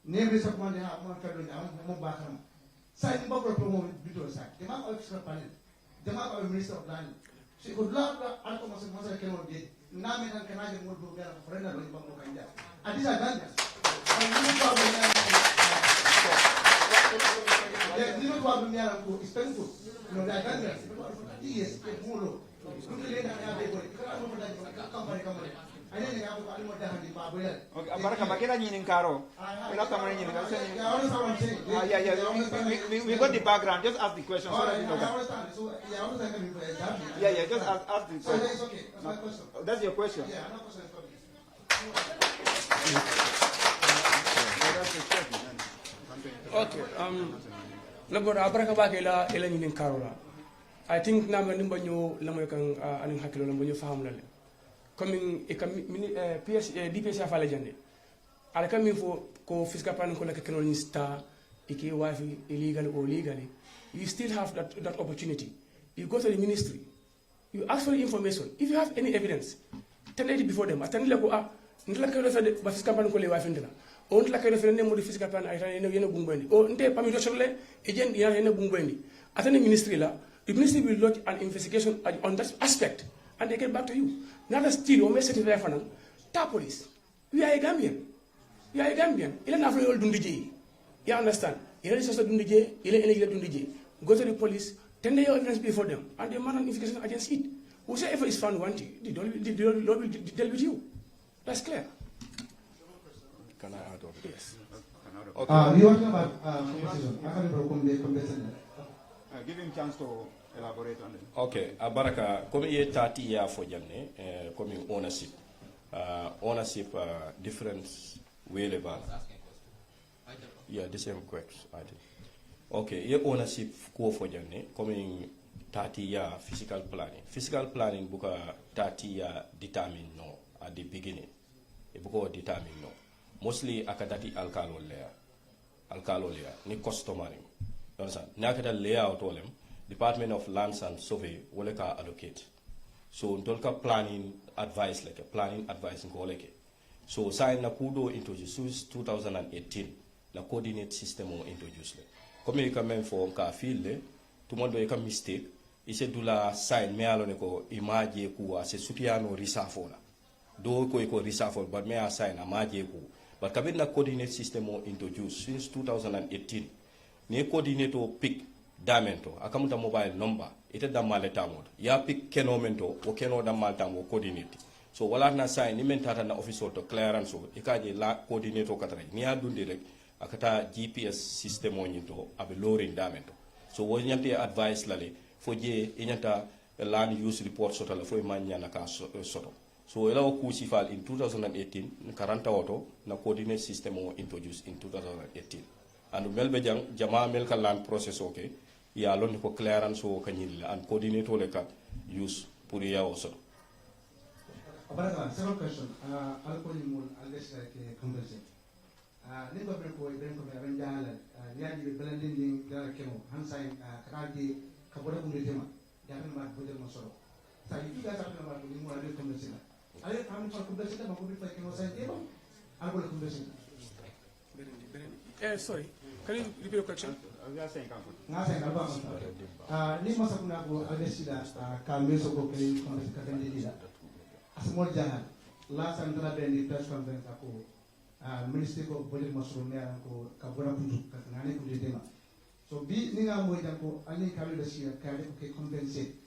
ne bi sa ko ne ha mo felonde am mo bakam sa ni ba ko mo bito sa de ma ko extra panel de ma ko minister of land si ko la al ko mo sa ke mo de na me nan kana je mo do ga ko rena do ba mo kanja adisa ganda ni ko ba na ni ko ba mi ara ko ispenko no da ganda yes ke mulo Okay, baraka bakira nyini karo. Ila tamani nyini karo. Yeah. We got the background. Just ask the question so that you know. Yeah. Just ask the question. No, that's your question. Yeah, no question. Okay. Lagor abraka bakila ila nyini karo la. I think na nimba nyo lamoy kan aning hakilo lambo nyo faham la le comme e kam PS DPS afala jande ala kam fo ko fiscal plan ko la kenol ni sta ike wifi illegal or legally you still have that opportunity. You go to the ministry, you ask for the information. If you have any evidence, tell it before them. Attend like ndla kayo fa ba fiscal plan ko le wifi ndela o ndla kayo fa ne mo fiscal plan ay yene bungbendi o nte pamito chole agent yene bungbendi attend the ministry la. The ministry will launch an investigation on that aspect and they get back to you. Not still, or message to police. We are a Gambian. We are a Gambian. Ilan afro yol dundije. You understand? Ilan is also dundije. Ilan illegal dundije. Go to the police. Tender your evidence before them, and they mount an investigation against it. Whoever is found wanting, the law will deal with you. That's clear. Can I add on? Yes. We want about competition. Give him chance to elaborate on it. Okay, Baraka, comme ye 30 years for janne, comme ownership. Ownership different way level. Yeah, the same question, I think. Okay, ye ownership ko for janne, comme 30 years physical planning. Physical planning buka 30 years determine no at the beginning. E buka determine no. Mostly akadati alkalo layer, ni customary. You understand? Nakada layout olem, Department of Lands and Survey will allocate. So ndolka planning advice like a planning advice in koleke. So sign na kudo introduce 2018 na coordinate system o introduce le. Comme you come for ka feel le, tumondo yeka mistake, ise dula sign me alone ko imaje ku ase sutiano risafola. Do ko iko risafol but me a sign amaje ku. But kabina coordinate system o introduce since 2018. Ni coordinator pick damento akamuta mobile number ite damale tamod ya pick kenomento o keno damal tamo coordinate so wala na sign ni mentata na official to clearance so ikaje la coordinator katara ni adundi rek akata GPS system o nyinto abe lorin damento so wo nyante advice lale foje inyanta land use report soto la fo manya na ka soto so ela o kusi fal in 2018 karanta auto na coordinate system o introduced in 2018 and melbe jama mel ka land process okay ya lon ko clearance o kanyil and coordinator le ka use pour ya also Abarakan, second question. Alcohol mul alges like conversion. Nimba breko ibren ko ben jala niadi blending ni dara kemo hansain karadi kabora kumletema yaran ma bodel masoro. Sa you guys are about to mo ade conversion. Ale am for conversion ma ko bi fa kemo sai deba. Alcohol conversion. Sorry. Can you repeat your question? We are saying ni masa kuna ko algesida ka meso ko kay conversion ka dendida. Asmol jahan last time tara ben di press conference ko ministry ko boleh masuk ni ko kabura putu katangane ko di tema so bi ni nga moy dan ko ani kalu da sia kale ko ke compensate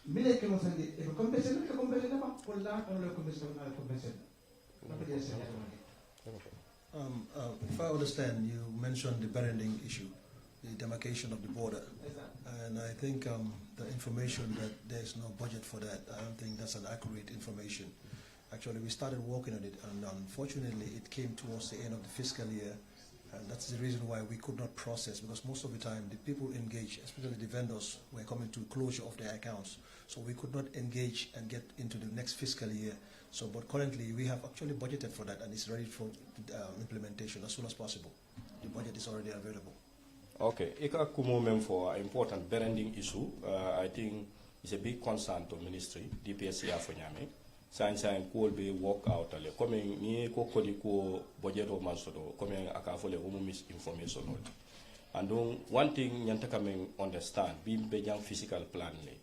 mile ke mo sandi e ko compensate ba ko la on le compensate na compensate if I understand, you mentioned the branding issue, the demarcation of the border, and I think the information that there's no budget for that, I don't think that's an accurate information. Actually, we started working on it, and unfortunately, it came towards the end of the fiscal year, and that's the reason why we could not process, because most of the time, the people engaged, especially the vendors, were coming to closure of their accounts, so we could not engage and get into the next fiscal year. So, but currently, we have actually budgeted for that, and it's ready for implementation as soon as possible. The budget is already available. Okay, ika kumo mem for important branding issue. I think it's a big concern to ministry. DPS ya fanyame. Sign cool be work out ale. Coming ni ko kodi ko budget o mansodo. Coming akafole misinformation. And one thing nyanta coming understand. Bim bejang physical plan le.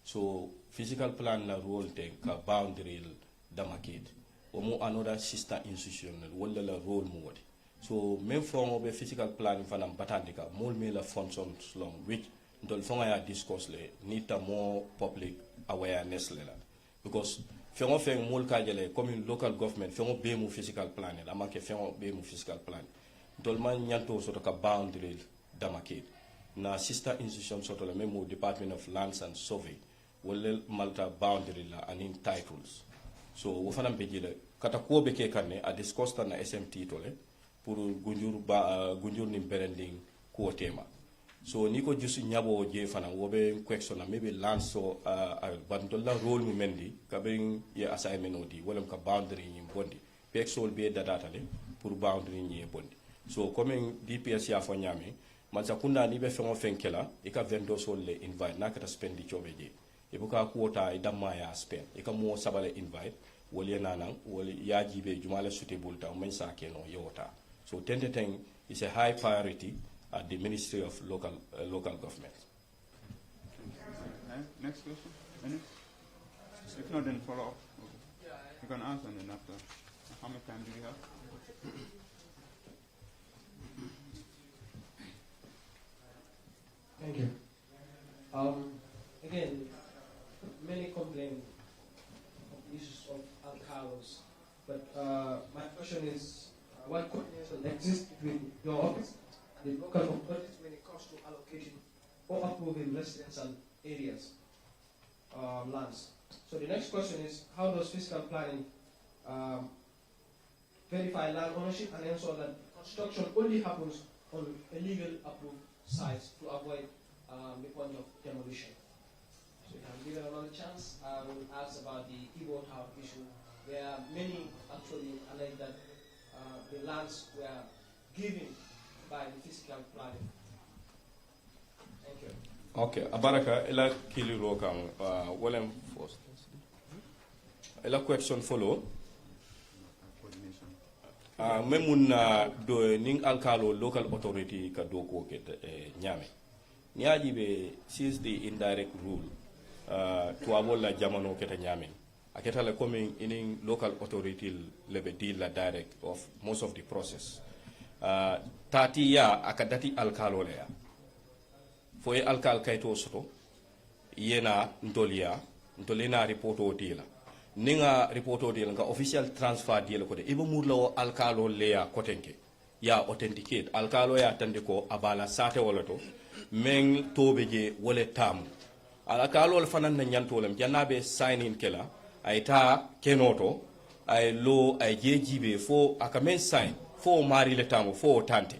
So physical plan na role take ka boundary damakid. Omo another sister institution wala la role mo. So même form of physical plan fanam batandika mol me la functions long which ndol fonga ya discourse le need a more public awareness le because fengo feng mol ka jele comme local government fengo be mu physical plan la manke fengo be mu physical plan ndol man nyanto soto ka boundary damakid na sister institution soto la même Department of Lands and Survey wala malta boundary la and in titles so wo fanam be jele kata ko be ke kanne a discourse na SMT tole pour gunjur ni branding ko tema So niko jusu nyabo je fana wobe question maybe land so bandola role mu mendi kabin ye assignment odi wala ka boundary ni bondi pexol be data le pour boundary ni bondi. So comme DPS ya fo nyame man sakunda ni be fengo fenkela e ka vendo sol le invite nakata spendi chobe je e buka kuota e damma ya spend e ka mo sabale invite woli nanang woli yajibe jumala suitable ta men sa keno yota. So tente is a high priority at the Ministry of Local Government. Next question? Any? If not, then follow up. Okay. You can answer and then after. How much time do we have? Thank you. Again, many complain of issues of alcalos, but my question is, what coordination exists between your office and the local authorities when it comes to allocating or approving residential areas, lands? So the next question is, how does fiscal planning verify land ownership and ensure that construction only happens on a legal approved sites to avoid the point of demolition? So if I'm given another chance, I will ask about the keyboard house issue, where many actually allege that the lands were given by the physical planning. Thank you. Okay, Abaraka, ela kiliro kam walem first. Ela question follow. Memun do ning alkalo local authority ka do ko ke nyame. Niaji be since the indirect rule to abola jamano ke nyame. Aketa le coming in local authority lebe deal la direct of most of the process. 30 ya akadati alkalo le ya. Foye alkal kaito soto yena ntolina reporto dila ninga reporto dila nga official transfer dila ko de ibo murlo alkalo le ya kotenke ya authenticate alkalo ya tande ko abala sate wala to men tobe je wala tam alkalo le fanan na nyantolem jannabe sign in kela ay ta kenoto ay lo ay jejibe fo akamen sign fo mari le tamo fo tante.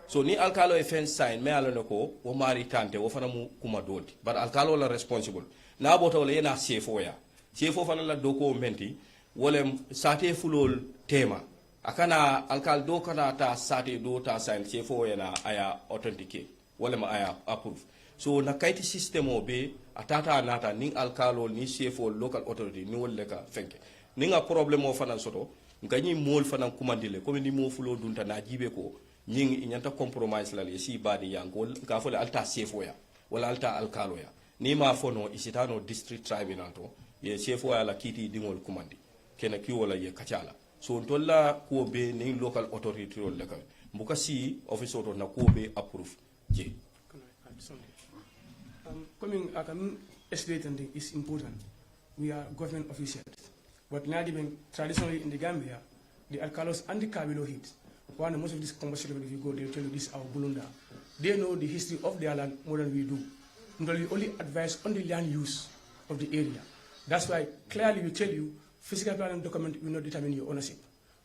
So ni alkalo e fen sign me alone ko wo mari tante wo fana mu kuma dolti but alkalo la responsible na boto le na CFO fana la doko menti wolem sate fulol tema akana alkal do kana ta sate do ta sign CFO yana aya authenticate wolem aya approve. So na kaiti system be atata nata ning alkalo ni CFO local authority ni wolle ka fenke ninga problem o fana soto ngani mol fana kumandile comme ni mo fulo dunta na jibe ko ñing ñanta compromise la le si badi yankol ka fole alta CFO ya wala alta alkalo ya ni ma fono isitano district tribunal to ye CFO ya la kiti dingol kumandi kena ki wala ye kachala so tolla ko be ni local authority rol ka mbuka si office to na ko be approve je coming akam estimating is important. We are government officials, but now traditionally in the Gambia the alkalos and the kabilo hit. One most of these conversations, if you go, they'll tell you this our Bulunda. They know the history of their land more than we do. But we only advise on the land use of the area. That's why clearly we tell you, physical planning document will not determine your ownership.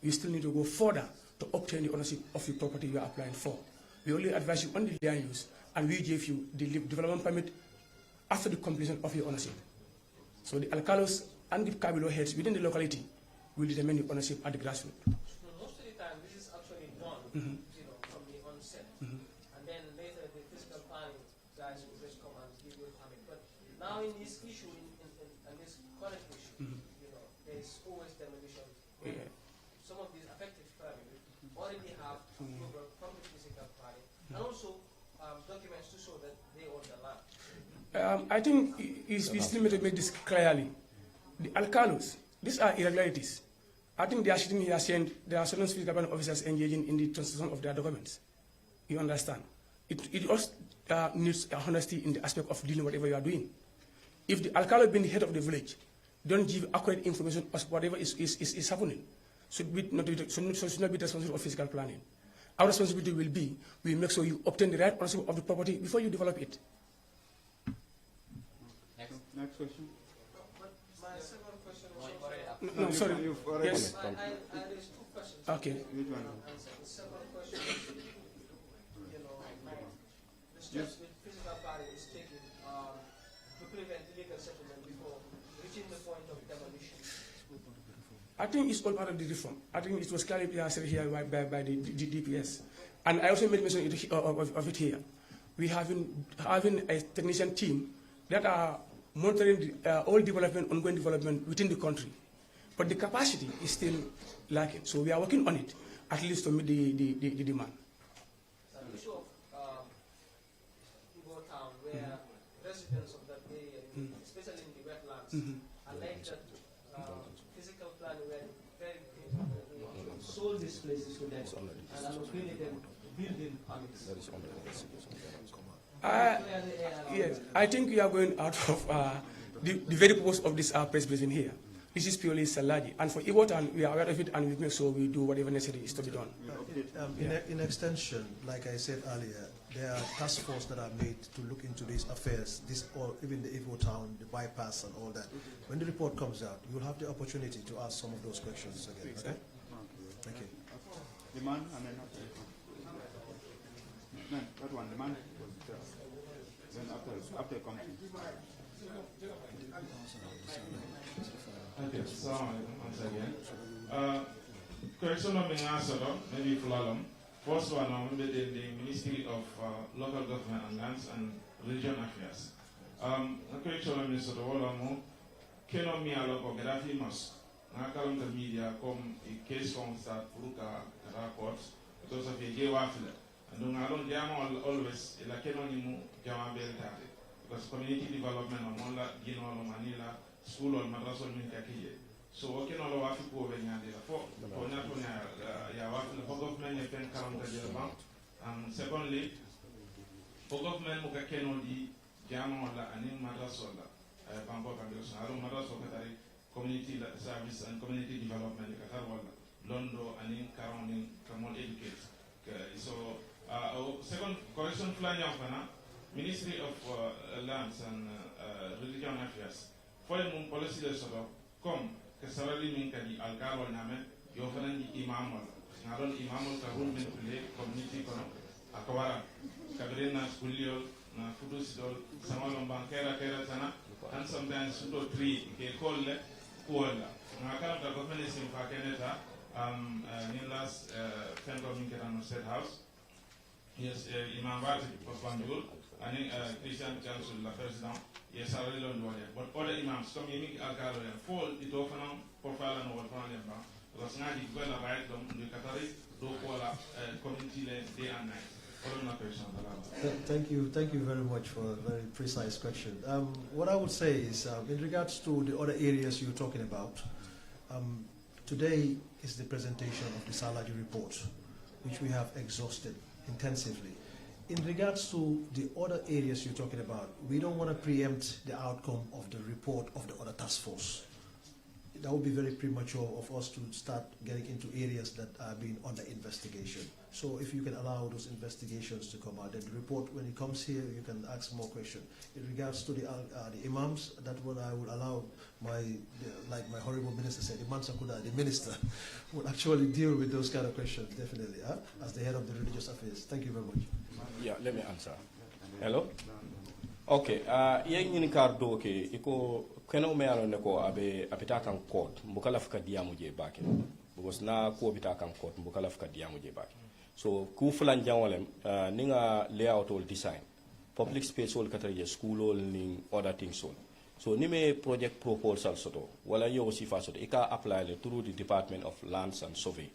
You still need to go further to obtain the ownership of the property you are applying for. We only advise you on the land use, and we give you the development permit after the completion of your ownership. So the alkalos and the kabilo heads within the locality will determine the ownership at the grassroots. You know, from the onset, and then later the physical planning guys will just come and give you a permit. But now in this issue, in this current issue, you know, there is always demolition. Some of these affected families already have approval from the physical planning, and also documents to show that they own the land. I think it's limited to make this clearly. The alkalos, these are irregularities. I think they are sitting here saying there are certain physical planning officers engaging in the translation of their documents. You understand? It also needs honesty in the aspect of dealing whatever you are doing. If the alcalde being the head of the village, don't give accurate information as whatever is happening, should not be the responsibility of physical planning. Our responsibility will be, we make sure you obtain the right ownership of the property before you develop it. Next question. My second question was no, sorry. Yes. I raised two questions. Okay. The second question is, you know, the steps with physical planning is taken to prevent illegal settlement before reaching the point of demolition? I think it's all part of the reform. I think it was clearly said here by the DPS. And I also made mention of it here. We having a technician team that are monitoring all development, ongoing development within the country. But the capacity is still lacking. So we are working on it, at least to meet the demand. The issue of Igbo town, where residents of that area, especially in the wetlands, are like that physical planning where very good, sold these places to them and allocated them building permits. Yes, I think we are going out of the very purpose of this press briefing here. This is purely Salagi. And for Iwotan, we are aware of it and we make sure we do whatever necessary is to be done. In extension, like I said earlier, there are task force that are made to look into these affairs, even the Iwo town, the bypass and all that. When the report comes out, you will have the opportunity to ask some of those questions again. Okay? Thank you. The man, and then that one, the man. Then after come. Okay, so once again. Correction of being answered, maybe Flalom. First one, the Ministry of Local Government and Lands and Region Affairs. Correction of Minister Wolamu, Keno Mialo Gaddafi Mosque. Nakalam the media come a case from Start Puruka Rapport, because of a gay waffle. And Dungalon Jama always, a Kenonimu Jama Beltade, because community development of Monla, Gino, Manila, school or madrasa minkakiye so okay no lo wafi ko be nyande fo ko na to ya wafi no government e pen calendar de bank secondly government mo ka keno di jama wala anin madrasa la banko ka be so aro madrasa ka tari community service and community development ka tar wala londo anin karonin kamol educate so second correction plan ya fana Ministry of Lands and Religion Affairs for mun policy de soto comme que salari min kadi alkalo nyame yo fanan di imam wala ngadon imam ka rum men pele community kono akawara kabrena skulio na fudu sidol samalo bankera kera sana and sometimes suto 3 ke kolle kuola ngakala da government sim fa keneta in last fendo min kera no state house yes imam wati for pandul ani Christian council la president yes I really don't do it but other imams come in alkalo and fall it often profile and over problem ba because now the well right them the Qatari do kola community day and night. Thank you very much for a very precise question. What I would say is in regards to the other areas you're talking about, today is the presentation of the Salagi report, which we have exhausted intensively. In regards to the other areas you're talking about, we don't want to preempt the outcome of the report of the other task force. That would be very premature of us to start getting into areas that are being under investigation. So if you can allow those investigations to come out, then the report, when it comes here, you can ask more questions. In regards to the imams, that one I would allow like my honorable minister said, Imam Sukuta, the minister, would actually deal with those kind of questions, definitely, as the head of the religious affairs. Thank you very much. Yeah, let me answer. Hello? Okay, yen kardo ke iko keno me alo neko apita kan court mbukala fika diamu je bake because na ko bita kan court mbukala fika diamu je bake so ku fulan jangolem ninga layout all design public space all katari school all ning other things all so ni me project proposal soto wala yo sifa soto ika apply le through the Department of Lands and Survey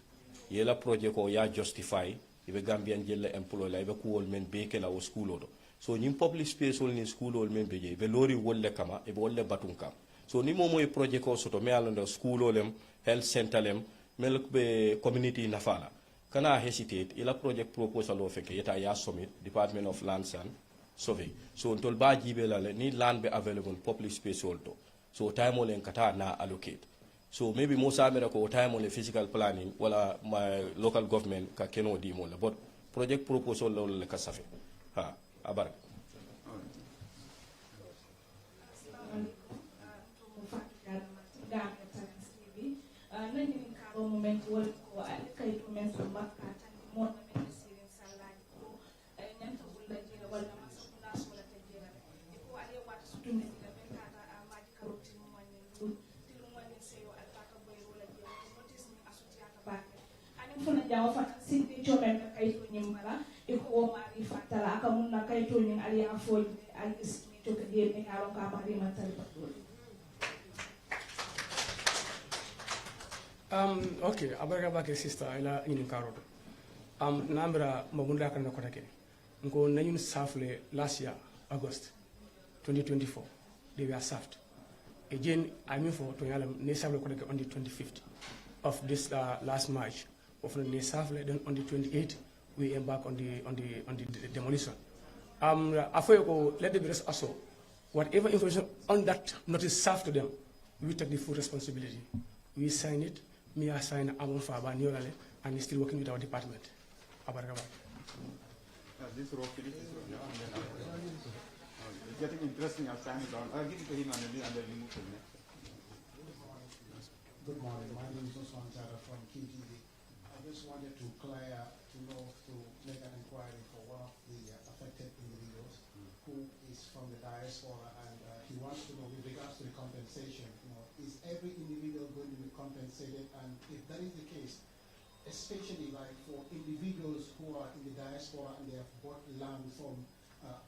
yela project ko ya justify ibe Gambian jelle employ la ibe ku all men beke la o school odo so ñim public space wol ni school wol men beje be lori wolle kama e be wolle batun kam so ni momo e project ko soto me alando school olem health center lem mel be community nafala kana hesitate ila project proposal o feke yeta ya submit Department of Lands and Survey so ntol ba jibe la ni land be available public space holdo so time olen kata na allocate so maybe mo samira ko time on physical planning wala my local government ka keno di mo la but project proposal lo le kasafe ha abar fo alis to ke de me alo ka ma de matal patol. Okay, abaraka bake sister ila nyini karoto. Nambra mabunda kan ko take. Ngo nanyun safle last year August 2024 they were served. Again, I mean for to yalam ne safle ko take on the 25th of this last March. Of the ne safle then on the 28th we embark on the demolition. After go let the rest also whatever information on that notice served to them, we take the full responsibility. We sign it. Me assign Amon Faba Niolale and he's still working with our department. This row finishes. It's getting interesting as time is on. I'll give it to him and then we move to the next. Good morning. My name is Osman Jara from KTV. I just wanted to make an inquiry for one of the affected individuals who is from the diaspora, and he wants to know with regards to the compensation. Is every individual going to be compensated? And if that is the case, especially like for individuals who are in the diaspora and they have bought land from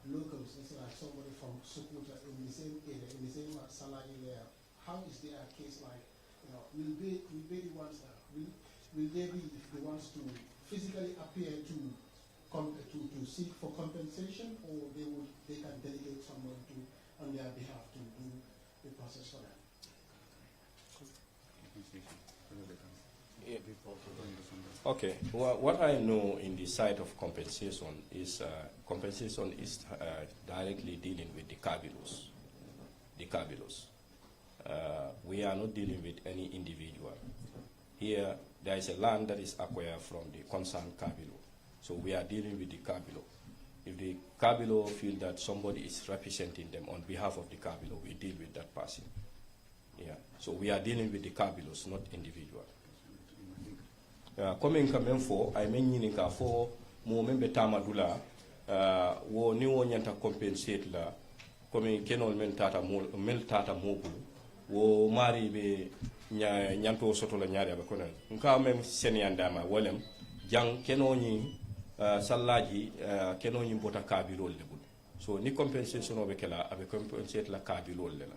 locals, let's say like somebody from Sukuta in the same area, in the same Salagi layer, how is their case like? Will they be the ones the ones to physically appear to seek for compensation, or they can delegate someone on their behalf to do the process for them? Okay, well, what I know in the side of compensation is directly dealing with the Kabilos. We are not dealing with any individual. Here, there is a land that is acquired from the concerned Kabilo. So we are dealing with the Kabilo. If the Kabilo feel that somebody is representing them on behalf of the Kabilo, we deal with that person. Yeah. So we are dealing with the Kabilos, not individual. Coming for, I mean, for mo membe tamadula, wo ni wo nyanta compensate la, coming kenol mel tata mobu, wo mari be nyanto soto la nyari abakona. Nka mem seni andama wolem, jang kenoni Salagi kenoni bota kabilo lebul. So ni compensation obekela abe compensate la kabilo lela.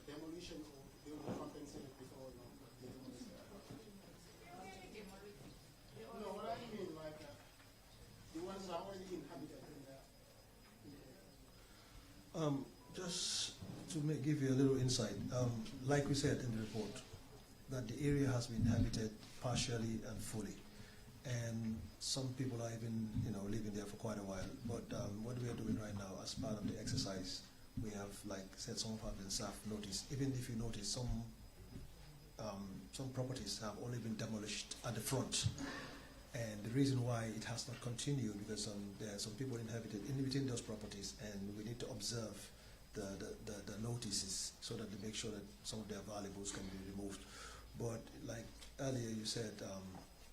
Demolition, or they will be compensated before the demolition? No, what I mean, like the ones that are already inhabited in there. Just to give you a little insight, like we said in the report, that the area has been inhabited partially and fully, and some people are even living there for quite a while. But what we are doing right now, as part of the exercise, we have, like said, some have been served notice. Even if you notice, some properties have only been demolished at the front, and the reason why it has not continued because there are some people inhabited in between those properties, and we need to observe the notices so that they make sure that some of their valuables can be removed. But like earlier you said,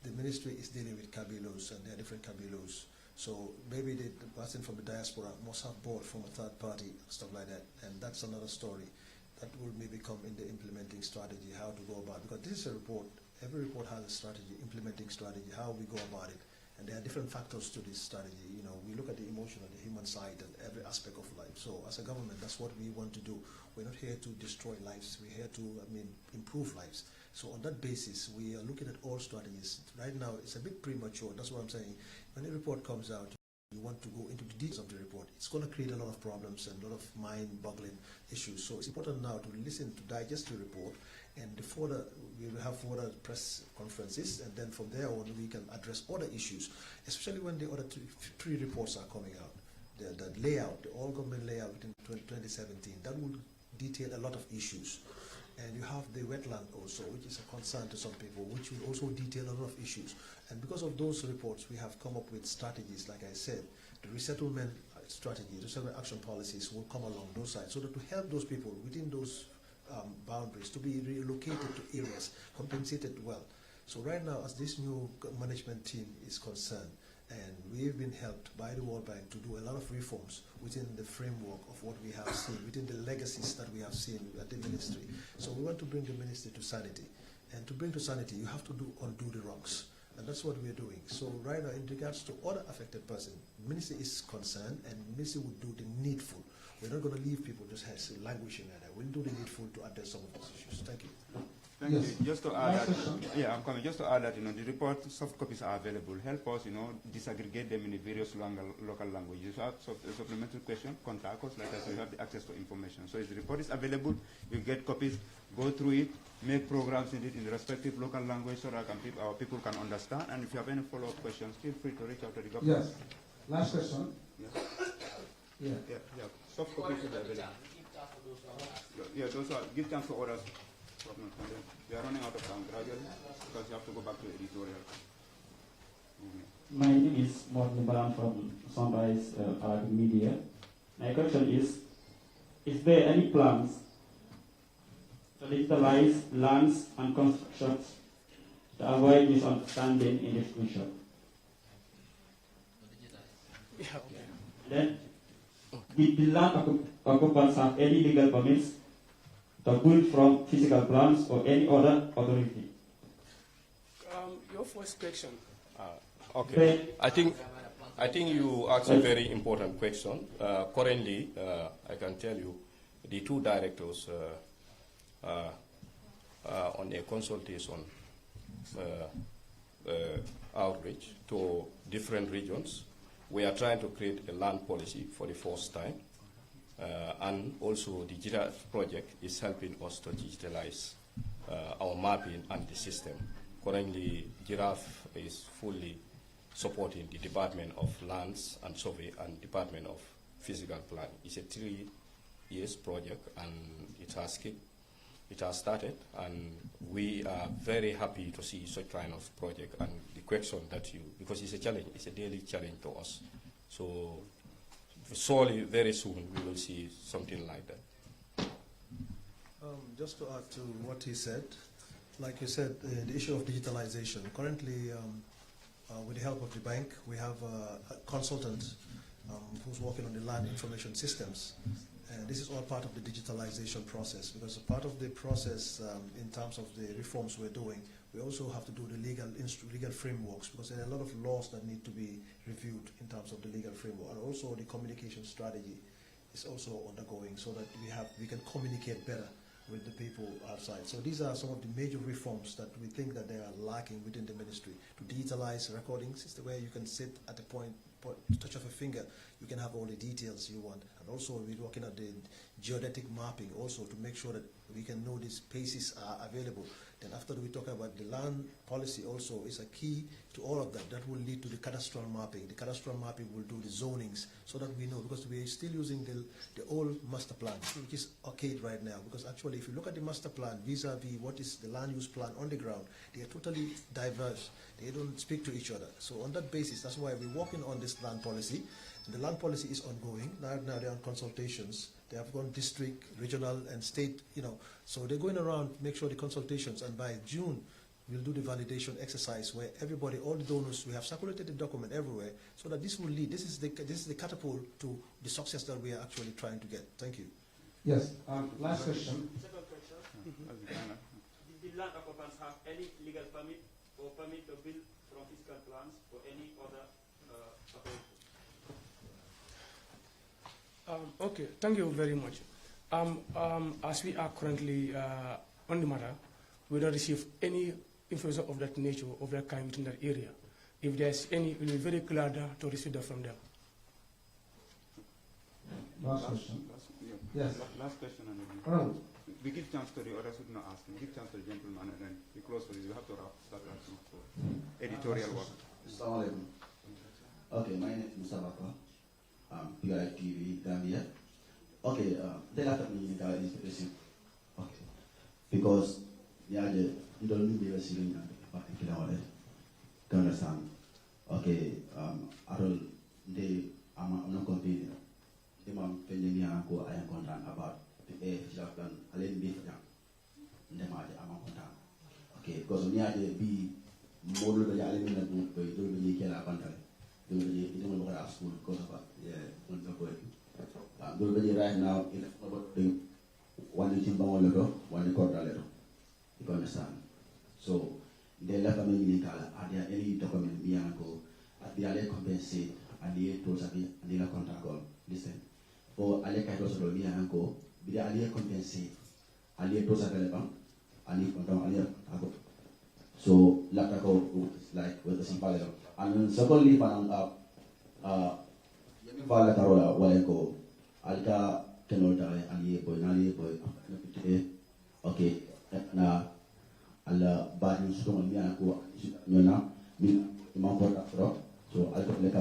the ministry is dealing with Kabilos, and there are different Kabilos. So maybe the person from the diaspora must have bought from a third party, stuff like that, and that's another story that will maybe come in the implementing strategy, how to go about it. Because this is a report, every report has a strategy, implementing strategy, how we go about it, and there are different factors to this strategy. We look at the emotional, the human side, and every aspect of life. So as a government, that's what we want to do. We're not here to destroy lives, we're here to improve lives. So on that basis, we are looking at all strategies. Right now, it's a bit premature. That's what I'm saying. When a report comes out, you want to go into the details of the report. It's going to create a lot of problems and a lot of mind-boggling issues. So it's important now to listen, to digest the report, and we will have further press conferences, and then from there on, we can address other issues, especially when the other three reports are coming out. The layout, the all-government layout in 2017, that will detail a lot of issues. And you have the wetland also, which is a concern to some people, which will also detail a lot of issues. And because of those reports, we have come up with strategies, like I said, the resettlement strategy, resettlement action policies will come along those sides, so that to help those people within those boundaries to be relocated to areas, compensated well. So right now, as this new management team is concerned, And we've been helped by the World Bank to do a lot of reforms within the framework of what we have seen, within the legacies that we have seen at the ministry. So we want to bring the ministry to sanity. And to bring to sanity, you have to undo the wrongs. And that's what we're doing. So right now, in regards to other affected persons, the ministry is concerned, and the ministry will do the needful. We're not going to leave people just languishing like that. We'll do the needful to address some of these issues. Thank you. Thank you. Just to add that, yeah, I'm coming. Just to add that, the report, soft copies are available. Help us, disaggregate them in the various local languages. If you have a supplementary question, contact us. Like I said, you have the access to information. So if the report is available, you get copies, go through it, make programs in it in the respective local language so that our people can understand. And if you have any follow-up questions, feel free to reach out to the government. Yes. Last question. Yeah. Yeah. Soft copies are available. Yeah, those are give chance to others. We are running out of time gradually because you have to go back to editorial. My name is Morten Baran from Sunrise Arabic Media. My question is there any plans to digitalize lands and constructions to avoid misunderstanding in the future? Then, did the land occupants have any legal permits to build from physical plans or any other authority? Your first question. Okay. I think you asked a very important question. Currently, I can tell you, the two directors on a consultation outreach to different regions. We are trying to create a land policy for the first time. And also the Giraffe project is helping us to digitalize our mapping and the system. Currently, Giraffe is fully supporting the Department of Lands and Survey and Department of Physical Plan. It's a 3 years project, and it has started, and we are very happy to see such kind of project. And the question that because it's a challenge, it's a daily challenge to us. So surely very soon we will see something like that. Just to add to what he said, like you said, the issue of digitalization. Currently, with the help of the bank, we have a consultant who's working on the land information systems. And this is all part of the digitalization process, because part of the process in terms of the reforms we're doing, we also have to do the legal frameworks, because there are a lot of laws that need to be reviewed in terms of the legal framework. And also the communication strategy is also undergoing, so that we can communicate better with the people outside. So these are some of the major reforms that we think that they are lacking within the ministry. To digitalize recordings is the way you can sit at the touch of a finger, you can have all the details you want. And also we're working at the geodetic mapping also to make sure that we can know these spaces are available. Then after we talk about the land policy also is a key to all of that. That will lead to the cadastral mapping. The cadastral mapping will do the zonings so that we know, because we are still using the old master plan, which is archaic right now. Because actually if you look at the master plan vis-a-vis what is the land use plan on the ground, they are totally diverse. They don't speak to each other. So on that basis, that's why we're working on this land policy. And the land policy is ongoing. Now they're on consultations. They have gone district, regional, and state, So they're going around, make sure the consultations, and by June, we'll do the validation exercise where everybody, all the donors, we have circulated the document everywhere, so that this will lead. This is the catapult to the success that we are actually trying to get. Thank you. Yes. Last question. Second question. Did the land occupants have any legal permit or permit to build from physical plans or any other authority? Okay, thank you very much. As we are currently on the matter, we don't receive any information of that nature, of that kind within that area. If there's any, we'll be very glad to receive that from them. Last question. Yes. Last question. And we give chance to the others who do not ask. We give chance to the gentleman, and then we close for this. We have to start asking for editorial work. Assalamualaikum. Okay, my name is Musa Bakwa. PI TV Gambia. Okay, they got me in this position. Okay, because you don't need to see in particular order. Do you understand? Okay, I don't. I'm not convenient. The man pending me and go. I am content about the job done. I let me for them. The man I'm content. Okay, because me I be more than I let me know. Do you care about that? school because of right now one team one letter. You understand? So they left a meaning are there any document me and go they are compensate and they told and they contact all. Listen. For I also me and go they are compensate and they told and contact. So laptop like with the simple and secondly Vala Carola Waleko Alka Kenota and boy okay na ala bani suka mi aku nyona mi mampu tak pro so alka mereka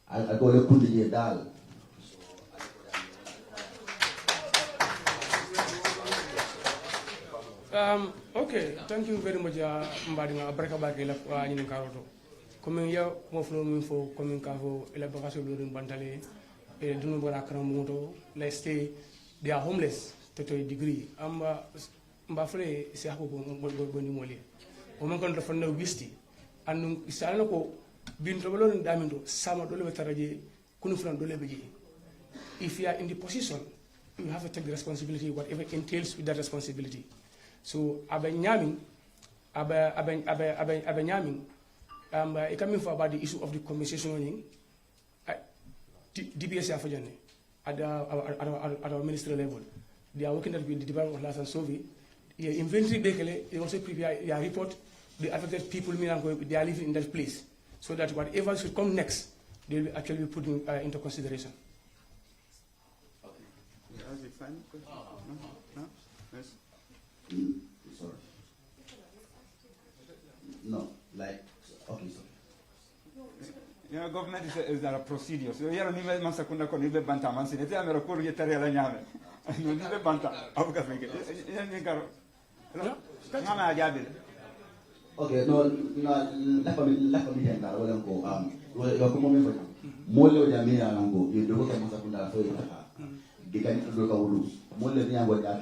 alka boleh kundi dal. Okay, thank you very much mbadi nga baraka baki la ñin karoto comme ya mo flo mi fo comme ka fo ela bakaso do dum bantale e dum bara kram moto let's stay they are homeless to a degree mba fle se hako go ni moli o man kon dafa na wisti anu isala ko bin to bolon damindo sama dole be taraje kunu flan dole be ji if you are in the position you have to take the responsibility whatever entails with that responsibility. So abe nyamin it coming for about the issue of the compensation DPS at our ministerial level. They are working with the Department of Lands and Survey. Inventory they also prepare a report. The affected people they are living in that place, so that whatever should come next, they will actually be put into consideration. Okay. As a final question? No? Yes. Sorry. No, like, okay, sorry. Government is a procedure. So you don't even secunda con il banta man se te amero corri e tare la gname. Non deve banta. Avuka fike. Yen caro. Ngama ajabil. Okay, no, la famiglia andare wala ko yo ko mo me fa. Mole o jamii anango, yo dogo kama secunda fo ita. Gikani to ka wulu. Mole ni ango ya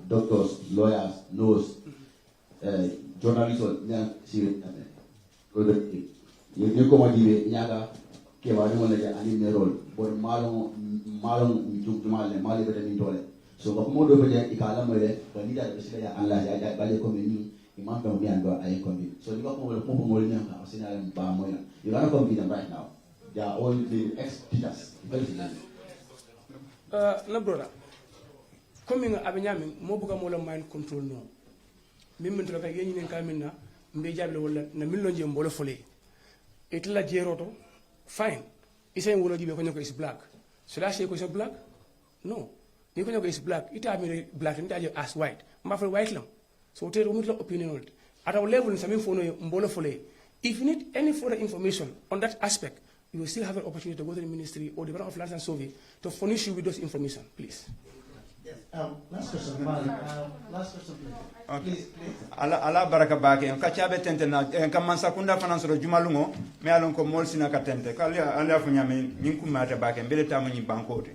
doctors, lawyers, nurse, journalists, nya sire ame. You come on the Yaga, Kevin, and in the role, but Malon, Mali, better than Dole. So, Modo, Ikalamole, but neither the and like by the community, Imam and I come. So, you got more Molina, Arsenal and Bamoya. You are not competing right now. They are all the ex teachers. No, brother. Coming Abenyamin, Mobuka Mola mind control no. Mimmin to the Yen in Kamina, Mbeja, Namilon Mbolo Fole. It la jeroto, fine. It's saying Wologi is black. Should I say it's black? No. Nikonyoka is black. It are black and it as white. Mafre white lam. So take a opinion. At our level in Samin Mbolo Fole. If you need any further information on that aspect, you will still have an opportunity to go to the Ministry or the Department of Lands and Survey to furnish you with those information, please. Yes. Last question, last question, please. Okay. Please. Ala baraka bake en kachabe tente na en kamansa kunda finansoro jumalungo me alon ko mol sina katente kali ala funyame nyinku mata bake mbele tamu nyi bankote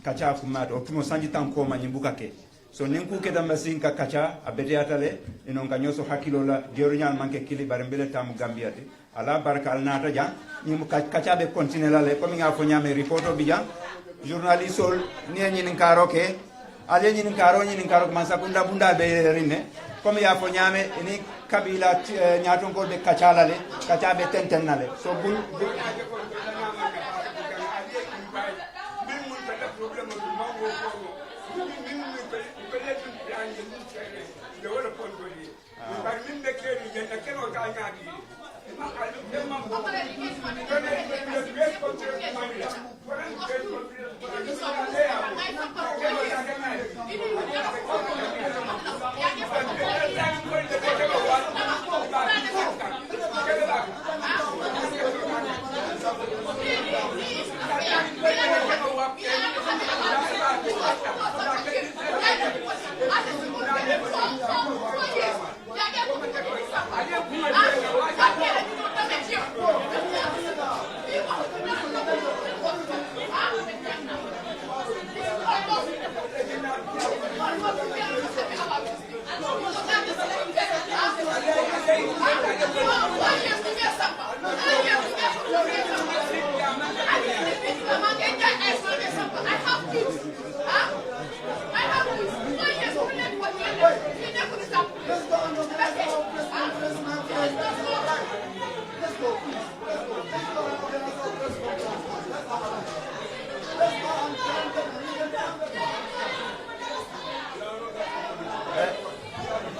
kacha kumata okimo sanji tanko manyimbuka ke so ninku ke damba sinka kacha abete atale inon kanyoso hakilo la diorinyal manke kili bare mbele tamu gambiate ala baraka alnata ja nyimu kacha be continue la le komi nga funyame reporto bija journaliste ol ni nyin karo ke ale nyin karo mansa kunda bunda be rinne comme ya fo nyame ni kabila nyaaton ko be kachala le kacha be tentennale so bul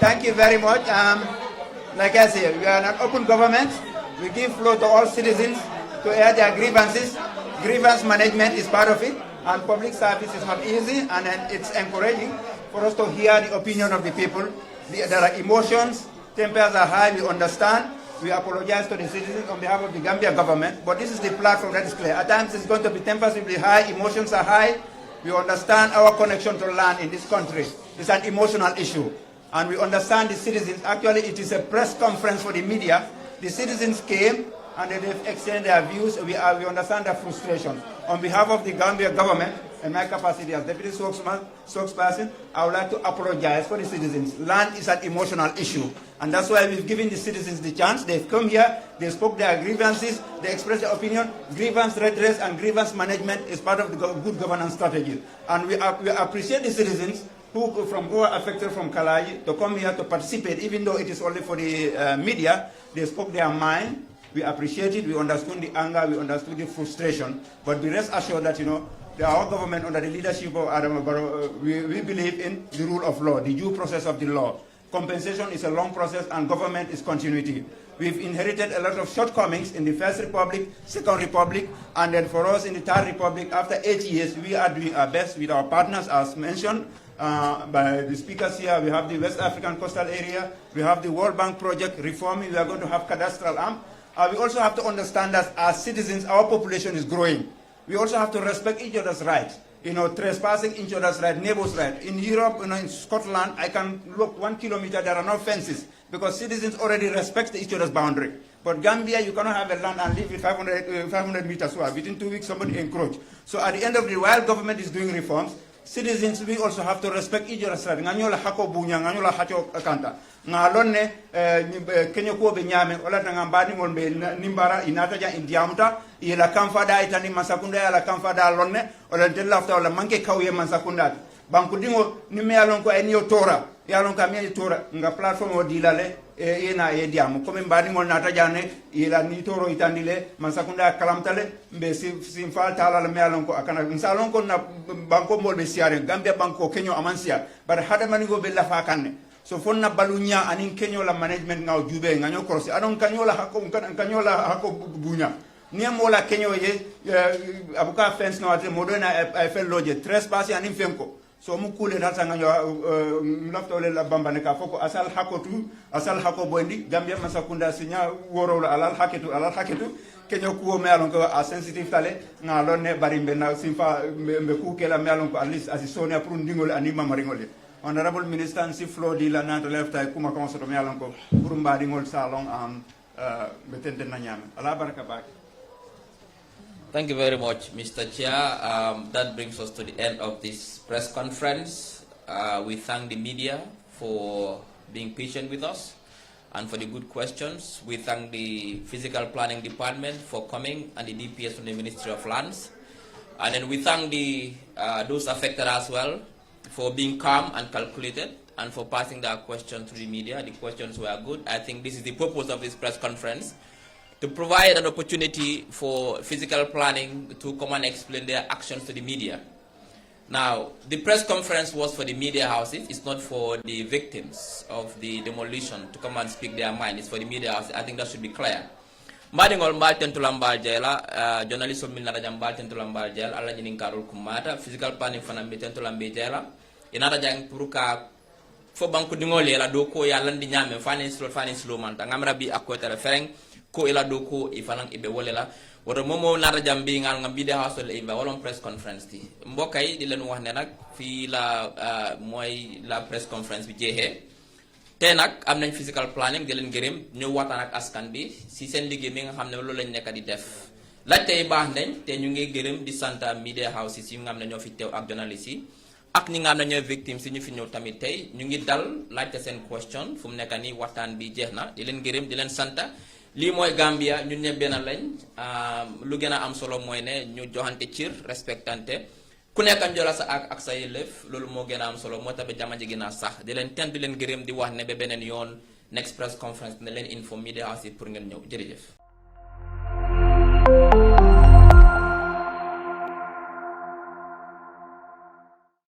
Thank you very much. Like I said, we are an open government. We give floor to all citizens to air their grievances. Grievance management is part of it, and public service is not easy, and it's encouraging for us to hear the opinion of the people. There are emotions, tempers are high, we understand. We apologize to the citizens on behalf of the Gambia government, but this is the platform that is clear. At times it's going to be tempers will be high, emotions are high. We understand our connection to land in this country. It's an emotional issue. And we understand the citizens. Actually, it is a press conference for the media. The citizens came and they've exchanged their views. We understand their frustration. On behalf of the Gambia government, in my capacity as deputy spokesperson, I would like to apologize for the citizens. Land is an emotional issue. And that's why we've given the citizens the chance. They've come here, they spoke their grievances, they expressed their opinion. Grievance redress and grievance management is part of the good governance strategy. And we appreciate the citizens who are affected from Salagi to come here to participate, even though it is only for the media. They spoke their mind. We appreciate it. We understood the anger. We understood the frustration. But be rest assured that, our government under the leadership of Adam Barrow, we believe in the rule of law, the due process of the law. Compensation is a long process, and government is continuity. We've inherited a lot of shortcomings in the First Republic, Second Republic, and then for us in the Third Republic, after 8 years, we are doing our best with our partners, as mentioned by the speakers here. We have the West African Coastal Area. We have the World Bank project reforming. We are going to have cadastral arm. We also have to understand that as citizens, our population is growing. We also have to respect each other's rights. Trespassing each other's rights, neighbors' rights. In Europe, in Scotland, I can look 1 kilometer, there are no fences because citizens already respect each other's boundary. But Gambia, you cannot have a land and live with 500 meters wide. Within 2 weeks, somebody encroach. So at the end of the day, while government is doing reforms, citizens, we also have to respect each other's rights. Nganyola hako bunya, nganyola hako akanta. Ngalone kenyo ko be nyame ola tangambani ngolbe nimbara inataja indiamta ila kamfada itani masakunda ala kamfada lonne ola delafta ola manke kawye masakunda banku dingo nimme alon ko enyo tora yalon ka mi tora nga platform o dilale ina e diamu comme mbani ngol nataja ne ila ni toro itandile masakunda kalamtale mbe simfal tala le melon ko akana nsalon ko na banko molbe siare Gambia banko kenyo amansia bar hada manigo be lafa kanne. So fonna balunya anin kenyola management ngaw jube nganyo korsi adon kanyola hako bunya niamola kenyo ye abuka fence no ate modena ay fel loje trespass anin fenko so mu kule data nganyo mlafto le la bamba ne ka foko asal hako bondi Gambia masakunda sinya woro alal haketu kenyo kuo me alon ko a sensitive tale ngalone barimbe na simfa mbe ku kela me alon ko at least asisonia pour ndingol anima maringole. Honorable Minister, si flow di la nata left ay kuma konso to mealon ko pour mbadi ngol salon am betente na nyame ala baraka bak. Thank you very much, Mr. Chair. That brings us to the end of this press conference. We thank the media for being patient with us and for the good questions. We thank the Physical Planning Department for coming and the DPS from the Ministry of Lands. And then we thank those affected as well for being calm and calculated and for passing their questions to the media. The questions were good. I think this is the purpose of this press conference, to provide an opportunity for physical planning to come and explain their actions to the media. Now, the press conference was for the media houses. It's not for the victims of the demolition to come and speak their mind. It's for the media houses. I think that should be clear. Madingol mbal tentulambal jela journalist min nara jambal tentulambal jela alla nyinin karul kumata physical planning fana mi tentulambe jela inara jang puruka fo banku dingol yela do ko yalla ndi nyame finance lo man ngamra bi akotere fereng ko ila do ko e fanan ibe wolela wodo momo nara jambi ngal ngam bide hasol e ba wolon press conference ti mbokay di len wax ne nak fi la moy la press conference bi jehé té nak am nañ physical planning di len gërem ñu waxtaan ak askan bi si seen liggéey mi nga xam ne loolu lañ nekk di def laaj tey baax nañ te ñu ngi gërëm di santa media houses yi nga xam ne ñoo fi teew ak journalistes yi ak ñi nga xam ne ñooy victimes yi ñu fi ñëw tamit tey ñu ngi dal laajte seen question fu mu nekk nii waxtaan bi jeex na di leen gërëm di leen santa lii mooy Gambia ñun ñëpp benn lañ lu gën a am solo mooy ne ñu joxante cir respectante ku nekk njola sa ak sa yelef loolu moo gën a am solo moo tax ba jamono ji gën a sax di leen tent di leen gërëm di wax ne ba beneen yoon next press conference ne leen info media house pour ngeen ñëw jërëjëf